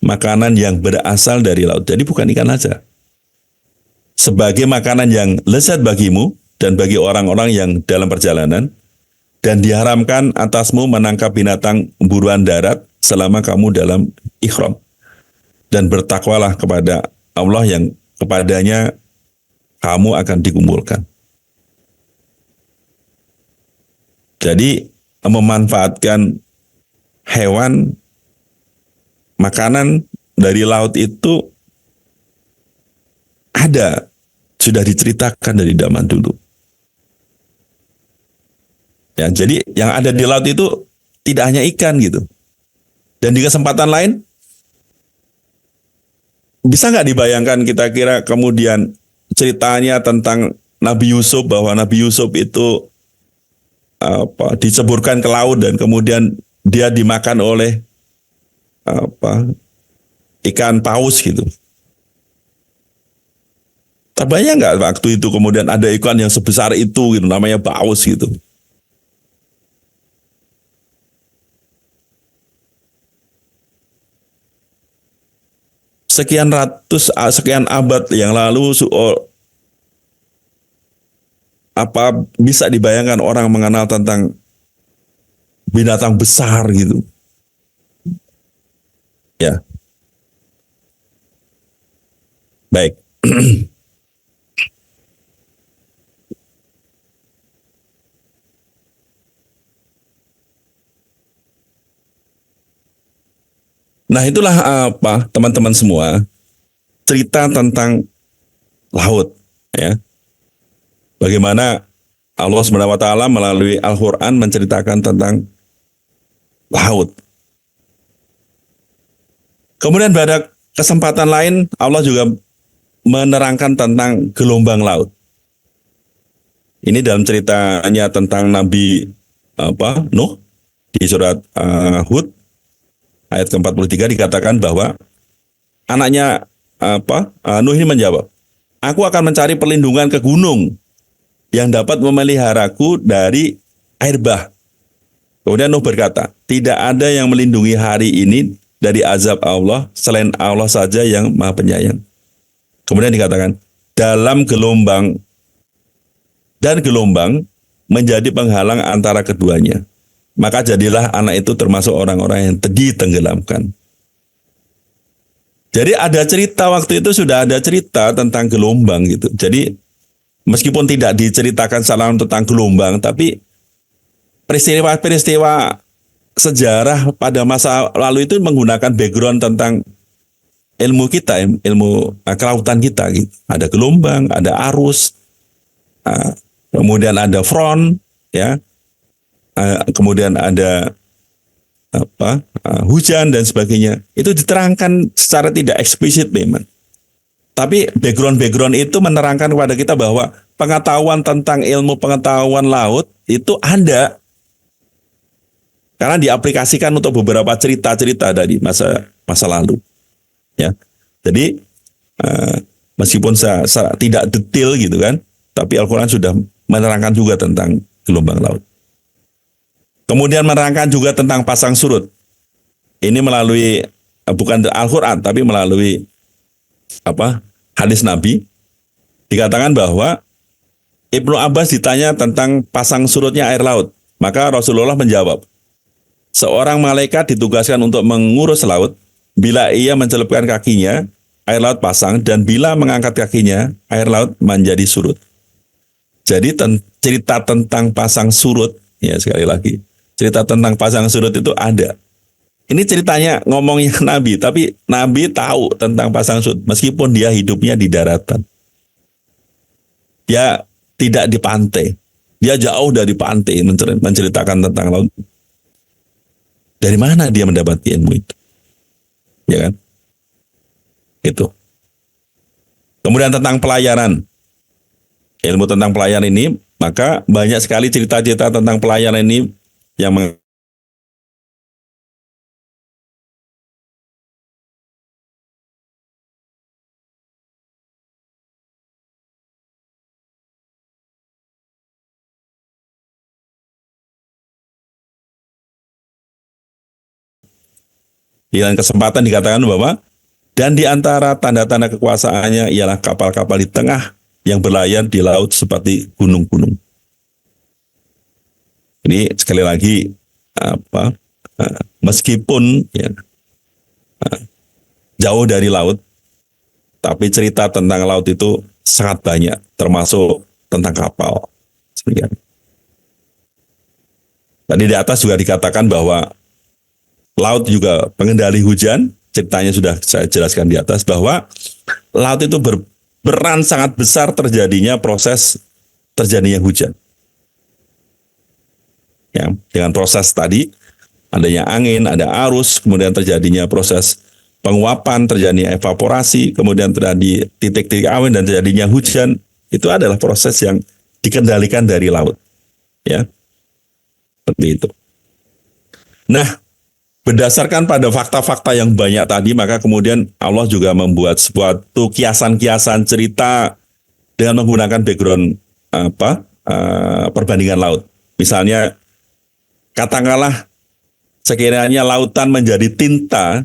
makanan yang berasal dari laut. Jadi bukan ikan saja. Sebagai makanan yang lezat bagimu dan bagi orang-orang yang dalam perjalanan, dan diharamkan atasmu menangkap binatang buruan darat selama kamu dalam ihram. Dan bertakwalah kepada Allah yang kepadanya kamu akan dikumpulkan. Jadi memanfaatkan hewan, makanan dari laut itu ada, sudah diceritakan dari zaman dulu. Ya, jadi yang ada di laut itu tidak hanya ikan gitu. Dan di kesempatan lain, bisa nggak dibayangkan kita kira kemudian ceritanya tentang Nabi Yusuf, bahwa Nabi Yusuf itu diceburkan ke laut dan kemudian dia dimakan oleh ikan paus gitu. Terbayang nggak waktu itu kemudian ada ikan yang sebesar itu gitu, namanya paus gitu. Sekian abad yang lalu, apa bisa dibayangkan orang mengenal tentang binatang besar gitu? Ya, baik. Nah, itulah teman-teman semua, cerita tentang laut, ya. Bagaimana Allah SWT melalui Al-Quran menceritakan tentang laut. Kemudian pada kesempatan lain Allah juga menerangkan tentang gelombang laut. Ini dalam ceritanya tentang Nabi Nuh di surat Hud ayat ke-43 dikatakan bahwa anaknya Nuh ini menjawab, aku akan mencari perlindungan ke gunung yang dapat memeliharaku dari air bah. Kemudian Nuh berkata, tidak ada yang melindungi hari ini dari azab Allah selain Allah saja yang Maha Penyayang. Kemudian dikatakan, dalam gelombang menjadi penghalang antara keduanya. Maka jadilah anak itu termasuk orang-orang yang ditenggelamkan. Jadi ada cerita, waktu itu sudah ada cerita tentang gelombang gitu. Jadi meskipun tidak diceritakan secara tentang gelombang, tapi peristiwa-peristiwa sejarah pada masa lalu itu menggunakan background tentang ilmu kita, ilmu kelautan kita gitu. Ada gelombang, ada arus, kemudian ada front, ya, kemudian ada hujan dan sebagainya. Itu diterangkan secara tidak eksplisit memang. Tapi background itu menerangkan kepada kita bahwa pengetahuan tentang ilmu pengetahuan laut itu ada. Karena diaplikasikan untuk beberapa cerita-cerita dari masa lalu. Ya. Jadi meskipun tidak detail gitu kan, tapi Al-Quran sudah menerangkan juga tentang gelombang laut. Kemudian menerangkan juga tentang pasang surut. Ini melalui bukan Al-Quran tapi melalui hadis Nabi, dikatakan bahwa Ibnu Abbas ditanya tentang pasang surutnya air laut. Maka Rasulullah menjawab, seorang malaikat ditugaskan untuk mengurus laut. Bila ia mencelupkan kakinya, air laut pasang, dan bila mengangkat kakinya, air laut menjadi surut. Jadi cerita tentang pasang surut, ya sekali lagi, cerita tentang pasang surut itu ada. Ini ceritanya ngomongnya Nabi, tapi Nabi tahu tentang pasang surut, meskipun dia hidupnya di daratan. Dia tidak di pantai, dia jauh dari pantai menceritakan tentang laut. Dari mana dia mendapat ilmu itu? Ya kan? Itu. Kemudian tentang pelayanan. Ilmu tentang pelayanan ini, maka banyak sekali cerita-cerita tentang pelayanan ini yang di lain kesempatan dikatakan bahwa dan di antara tanda-tanda kekuasaannya ialah kapal-kapal di tengah yang berlayar di laut seperti gunung-gunung. Ini sekali lagi meskipun ya, jauh dari laut, tapi cerita tentang laut itu sangat banyak, termasuk tentang kapal. Tadi di atas juga dikatakan bahwa laut juga pengendali hujan, ceritanya sudah saya jelaskan di atas, bahwa laut itu berperan sangat besar terjadinya hujan. Ya, dengan proses tadi, adanya angin, ada arus, kemudian terjadinya proses penguapan, terjadinya evaporasi, kemudian terjadi titik-titik awan dan terjadinya hujan, itu adalah proses yang dikendalikan dari laut. Ya, seperti itu. Nah, berdasarkan pada fakta-fakta yang banyak tadi, maka kemudian Allah juga membuat suatu kiasan-kiasan cerita dengan menggunakan background perbandingan laut. Misalnya, katakanlah sekiranya lautan menjadi tinta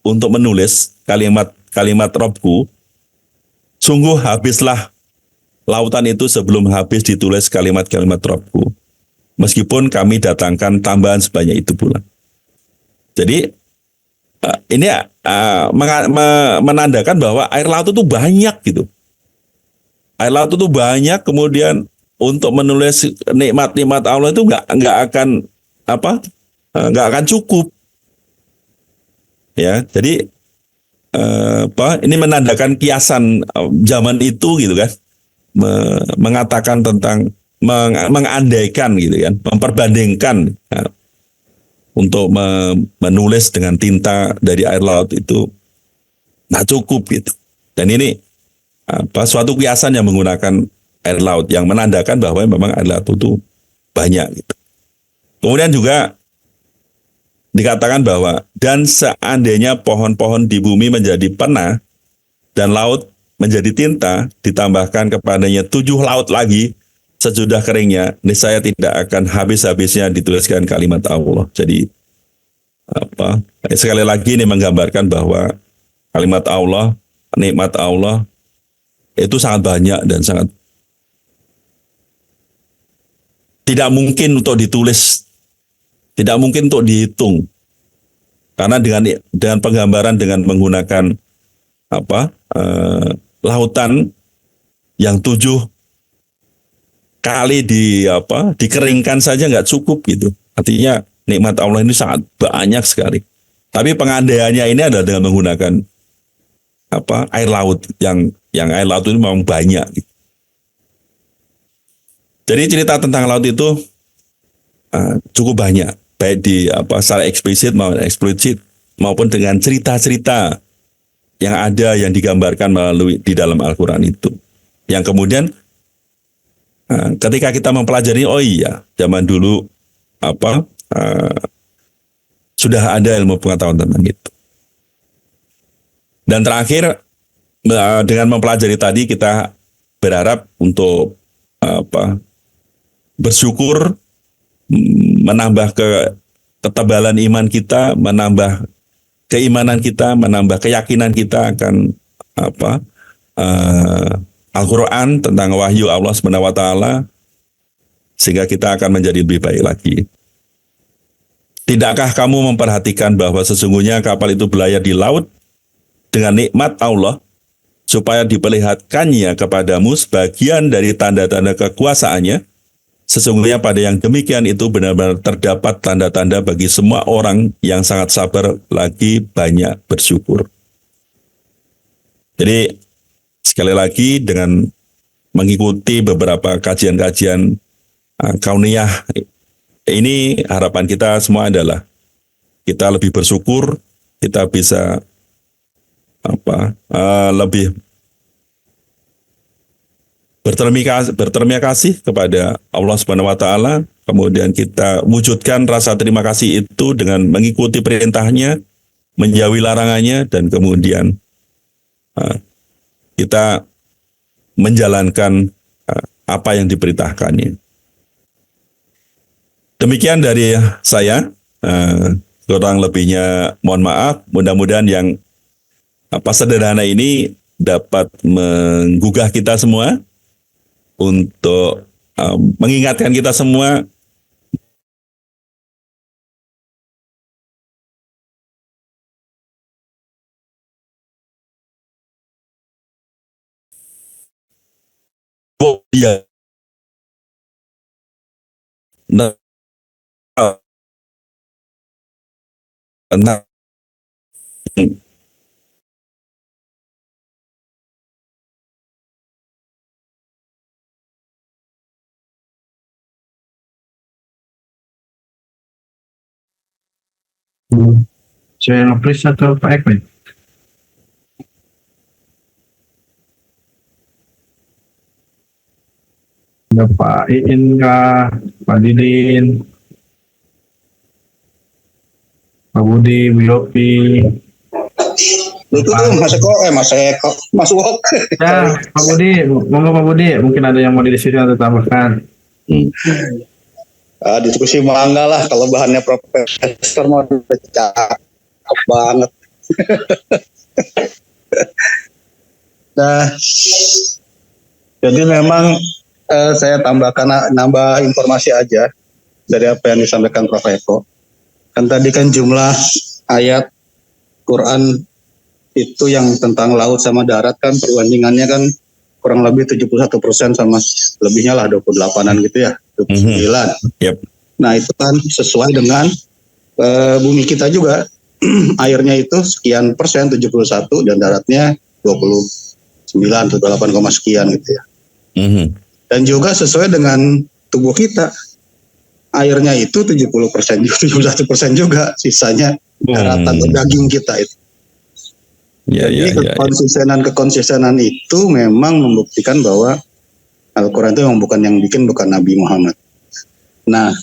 untuk menulis kalimat Robku, sungguh habislah lautan itu sebelum habis ditulis kalimat-kalimat Robku. Meskipun kami datangkan tambahan sebanyak itu pula. Jadi ini menandakan bahwa air laut itu banyak gitu. Air laut itu banyak, kemudian untuk menulis nikmat-nikmat Allah itu nggak akan cukup. Ya, jadi ini menandakan kiasan zaman itu gitu kan, mengatakan tentang mengandaikan gitu kan, memperbandingkan. Untuk menulis dengan tinta dari air laut itu nggak cukup gitu. Dan ini suatu kiasan yang menggunakan air laut yang menandakan bahwa memang air laut itu banyak gitu. Kemudian juga dikatakan bahwa dan seandainya pohon-pohon di bumi menjadi pena dan laut menjadi tinta, ditambahkan kepadanya 7 laut lagi sesudah keringnya, niscaya tidak akan habis-habisnya dituliskan kalimat Allah. Jadi sekali lagi ini menggambarkan bahwa kalimat Allah, nikmat Allah itu sangat banyak dan sangat tidak mungkin untuk ditulis, tidak mungkin untuk dihitung. Karena dengan penggambaran dengan menggunakan lautan yang 7 kali dikeringkan saja nggak cukup gitu. Artinya nikmat Allah ini sangat banyak sekali. Tapi pengandaiannya ini adalah dengan menggunakan air laut yang air laut ini memang banyak. Gitu. Jadi cerita tentang laut itu cukup banyak, baik di secara eksplisit maupun eksplisit maupun dengan cerita-cerita yang ada yang digambarkan melalui di dalam Al-Quran itu. Yang kemudian ketika kita mempelajari, oh iya, zaman dulu sudah ada ilmu pengetahuan tentang itu. Dan terakhir, dengan mempelajari tadi kita berharap untuk bersyukur, menambah ketebalan iman kita, menambah keimanan kita, menambah keyakinan kita akan Al-Quran, tentang wahyu Allah Subhanahu wa Ta'ala, sehingga kita akan menjadi lebih baik lagi. Tidakkah kamu memperhatikan bahwa sesungguhnya kapal itu berlayar di laut dengan nikmat Allah, supaya diperlihatkannya kepadamu sebagian dari tanda-tanda kekuasaannya? Sesungguhnya pada yang demikian itu benar-benar terdapat tanda-tanda bagi semua orang yang sangat sabar lagi banyak bersyukur. Jadi sekali lagi, dengan mengikuti beberapa kajian-kajian kauniyah ini, harapan kita semua adalah kita lebih bersyukur, kita bisa lebih berterima kasih kepada Allah Subhanahu wa Ta'ala, kemudian kita wujudkan rasa terima kasih itu dengan mengikuti perintahnya, menjauhi larangannya, dan kemudian kita menjalankan apa yang diperintahkannya. Demikian dari saya, kurang lebihnya mohon maaf. Mudah-mudahan yang sederhana ini dapat menggugah kita semua untuk mengingatkan kita semua ya. Nah, Saya nge-please atau Pak Ekmen? Ada Pak Iin kah? Pak Didin? Pak Budi, Bu Yopi? Itu tuh Mas Eko, Mas Wok. Ya, Pak Budi, monggo Pak Budi, mungkin ada yang mau didiskusi atau tambahkan. Diskusi mangga lah, kalau bahannya Profesor mau cakep banget. Nah, jadi memang saya nambah informasi aja dari apa yang disampaikan Prof. Eko. Kan tadi kan jumlah ayat Quran itu yang tentang laut sama darat kan perbandingannya kan kurang lebih 71% sama lebihnya lah 28-an gitu ya, 29. Yep. Nah itu kan sesuai dengan bumi kita juga. Airnya itu sekian persen, 71, dan daratnya 29 atau 28, sekian gitu ya. Dan juga sesuai dengan tubuh kita. Airnya itu 70%, 71% juga, sisanya daratan atau daging kita itu. Jadi kekonsistenan itu memang membuktikan bahwa Al-Quran itu memang bukan Nabi Muhammad. Nah,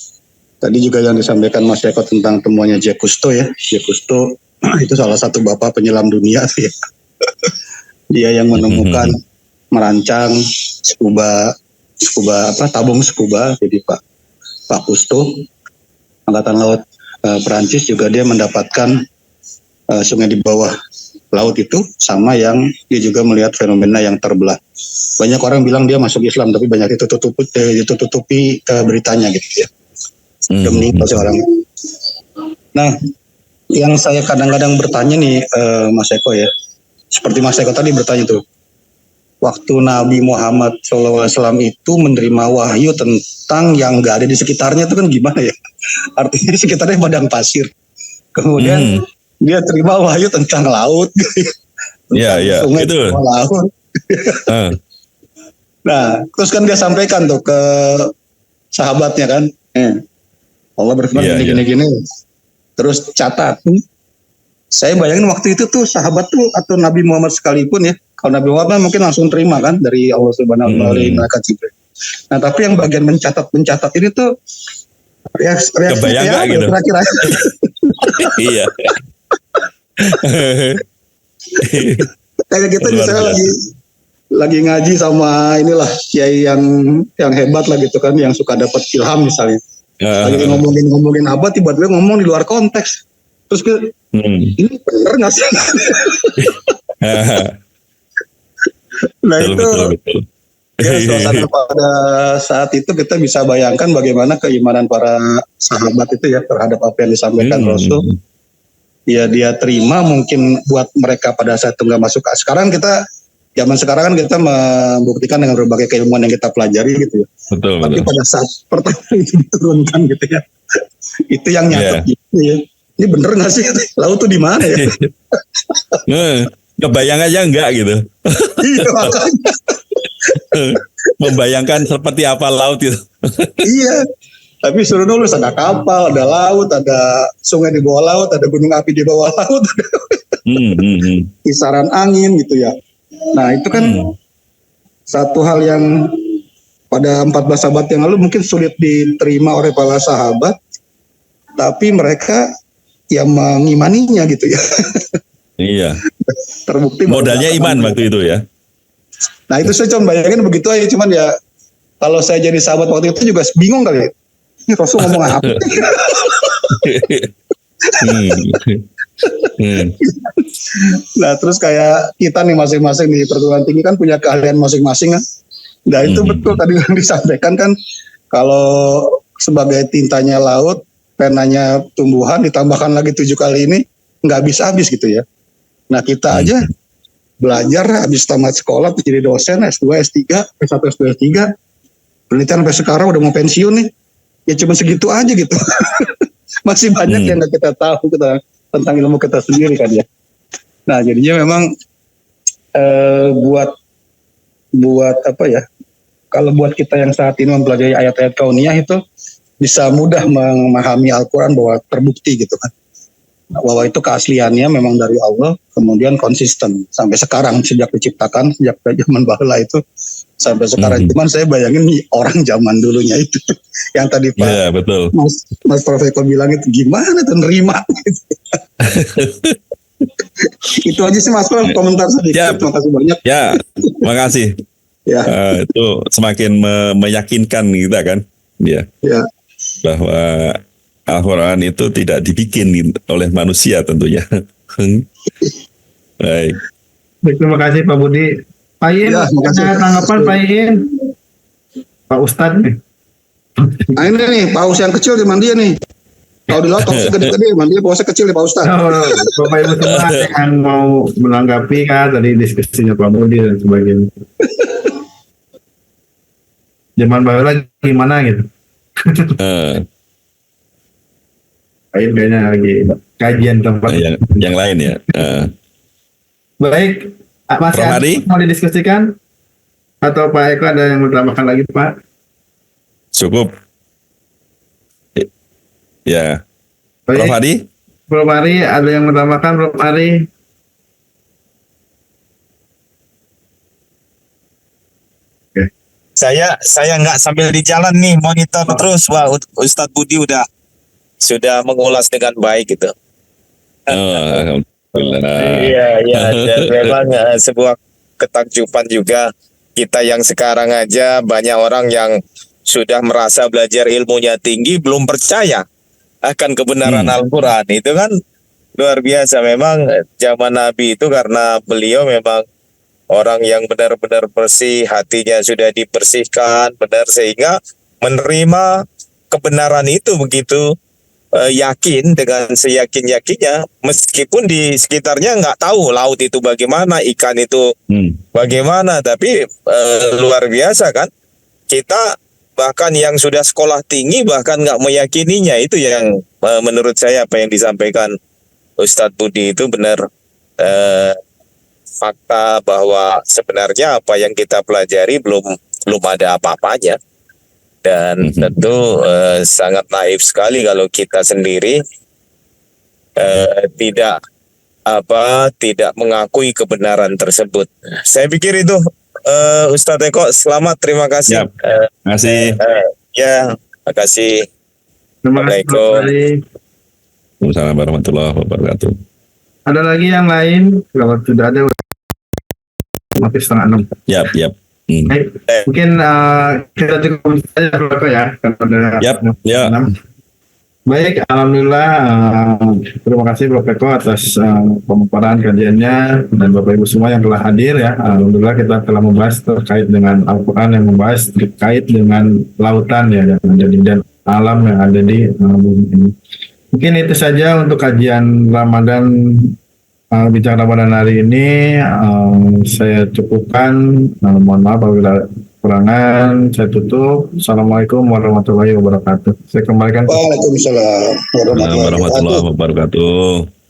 tadi juga yang disampaikan Mas Eko tentang temuannya Jacques Cousteau ya. Jacques Cousteau itu salah satu bapak penyelam dunia ya. Dia yang menemukan, merancang tabung scuba. Jadi Pak Cousteau, Angkatan Laut Perancis, juga dia mendapatkan sungai di bawah laut itu sama yang dia juga melihat fenomena yang terbelah. Banyak orang bilang dia masuk Islam, tapi banyak ditutupi beritanya gitu ya. Dia meninggal seorang. Nah, yang saya kadang-kadang bertanya nih Mas Eko ya, seperti Mas Eko tadi bertanya tuh, waktu Nabi Muhammad SAW itu menerima wahyu tentang yang nggak ada di sekitarnya itu kan gimana ya? Artinya di sekitarnya padang pasir. Kemudian dia terima wahyu tentang laut, Iya, sungai itu. laut. Nah, terus kan dia sampaikan tuh ke sahabatnya kan, Allah berfirman gini. Terus catat. Saya bayangin waktu itu tuh sahabat tuh atau Nabi Muhammad sekalipun ya, kalau Nabi Muhammad mungkin langsung terima kan dari Allah Subhanahu wa Ta'ala, malaikat Jibril. Nah, tapi yang bagian mencatat ini tuh reaksinya kebayang gitu kira-kira. Iya. Kayak kita misalnya lagi ngaji sama inilah kiai yang hebat lah gitu kan, yang suka dapat ilham misalnya. Lagi ngomongin apa, tiba-tiba ngomong di luar konteks. Terus ini bener nggak sih? Nah betul, itu betul, betul. ya suasana pada saat itu kita bisa bayangkan bagaimana keimanan para sahabat itu ya terhadap apa yang disampaikan Rasul. Ya dia terima, mungkin buat mereka pada saat itu nggak masuk. Zaman sekarang kan kita membuktikan dengan berbagai keilmuan yang kita pelajari gitu ya. Betul, Tapi betul. pada saat pertama itu diturunkan gitu ya, itu yang nyata gitu ya. Ini bener nggak sih? Laut tuh di mana ya? Kebayang aja enggak gitu. Iya makanya. Membayangkan seperti apa laut itu. Iya. Tapi suruh nulis ada kapal, ada laut, ada sungai di bawah laut, ada gunung api di bawah laut, ada kisaran angin gitu ya. Nah itu kan satu hal yang pada 14 abad yang lalu mungkin sulit diterima oleh para sahabat, tapi mereka yang mengimaninya gitu ya. Iya. Terbukti Modalnya iman waktu itu ya. Nah itu saya cuma bayangin begitu aja, cuman ya kalau saya jadi sahabat waktu itu juga bingung kali ya. Ini Rasul ngomong apa? Nah terus kayak kita nih masing-masing di perguruan tinggi kan punya keahlian masing-masing kan. Nah itu betul tadi yang disampaikan kan, kalau sebagai tintanya laut, penanya tumbuhan, ditambahkan lagi 7 kali ini, nggak habis-habis gitu ya. Nah kita aja belajar habis tamat sekolah jadi dosen S2, S3, S1, S2, S3, penelitian sampai sekarang udah mau pensiun nih. Ya cuma segitu aja gitu. Masih banyak yang nggak kita tahu tentang ilmu kita sendiri kan ya. Nah jadinya memang buat apa ya? Kalau buat kita yang saat ini mempelajari ayat-ayat kauniyah itu bisa mudah memahami Al-Quran bahwa terbukti gitu kan. Bahwa itu keasliannya memang dari Allah, kemudian konsisten sampai sekarang sejak diciptakan, sejak zaman bahula itu sampai sekarang. Cuman saya bayangin nih orang zaman dulunya itu yang tadi Pak betul. Mas Prof Eko bilang itu gimana tuh nerima gitu. Itu aja sih Mas Prof, komentar sedikit. Terima kasih banyak. Ya, makasih. Ya. Itu semakin meyakinkan kita kan, ya. Bahwa Al-Quran itu tidak dibikin oleh manusia tentunya. Baik. Terima kasih Pak Budi. Pak Iin, ada tanggapan Pak Iin? Pak Ustadz nih. Nah ini nih, paus yang kecil di mandi nih. Kalau di laut pausnya gede-gede, mandi pausnya kecil di Pak Ustadz. Bapak Ibu semua yang mau menanggapi kan tadi diskusinya Pak Budi dan sebagainya. Zaman bahula gimana gitu? Kayaknya lagi kajian tempat yang lain ya. Baik, masih ada mau didiskusikan atau Pak Eko ada yang mau tambahkan lagi Pak? Cukup. Ya. Baik. Prof Hadi? Prof Hari ada yang mau tambahkan Prof Hari? Saya nggak sambil di jalan nih, monitor terus. Wah, Ustadz Budi sudah mengulas dengan baik gitu. Alhamdulillah. Iya, dan memang sebuah ketakjuban juga kita yang sekarang aja banyak orang yang sudah merasa belajar ilmunya tinggi belum percaya akan kebenaran Al-Quran. Itu kan luar biasa. Memang zaman Nabi itu karena beliau memang orang yang benar-benar bersih, hatinya sudah dibersihkan benar, sehingga menerima kebenaran itu begitu yakin, dengan seyakin-yakinnya, meskipun di sekitarnya nggak tahu laut itu bagaimana, ikan itu bagaimana, tapi luar biasa kan, kita bahkan yang sudah sekolah tinggi bahkan nggak meyakininya. Itu yang menurut saya apa yang disampaikan Ustadz Budi itu benar, fakta bahwa sebenarnya apa yang kita pelajari belum ada apa-apanya. Dan tentu sangat naif sekali kalau kita sendiri tidak mengakui kebenaran tersebut. Saya pikir itu Ustadz Eko, selamat, terima kasih. Terima kasih. Ya, terima kasih. Assalamualaikum warahmatullahi wabarakatuh. Ada lagi yang lain? Kalau sudah ada, masih 5:30. Yap. Baik, mungkin kita cukup saja ya, karena ada ya. Baik, alhamdulillah. Terima kasih Prof. Eko atas pemaparan kajiannya dan Bapak Ibu semua yang telah hadir ya. Alhamdulillah kita telah membahas terkait dengan Al-Quran, yang membahas terkait dengan lautan ya, dan alam yang ada di bumi ini. Mungkin itu saja untuk kajian Ramadan, bincang Ramadan hari ini. Saya cukupkan. Mohon maaf apabila kekurangan, saya tutup. Assalamualaikum warahmatullahi wabarakatuh. Saya kembalikan. Waalaikumsalam warahmatullahi wabarakatuh. Warahmatullahi wabarakatuh.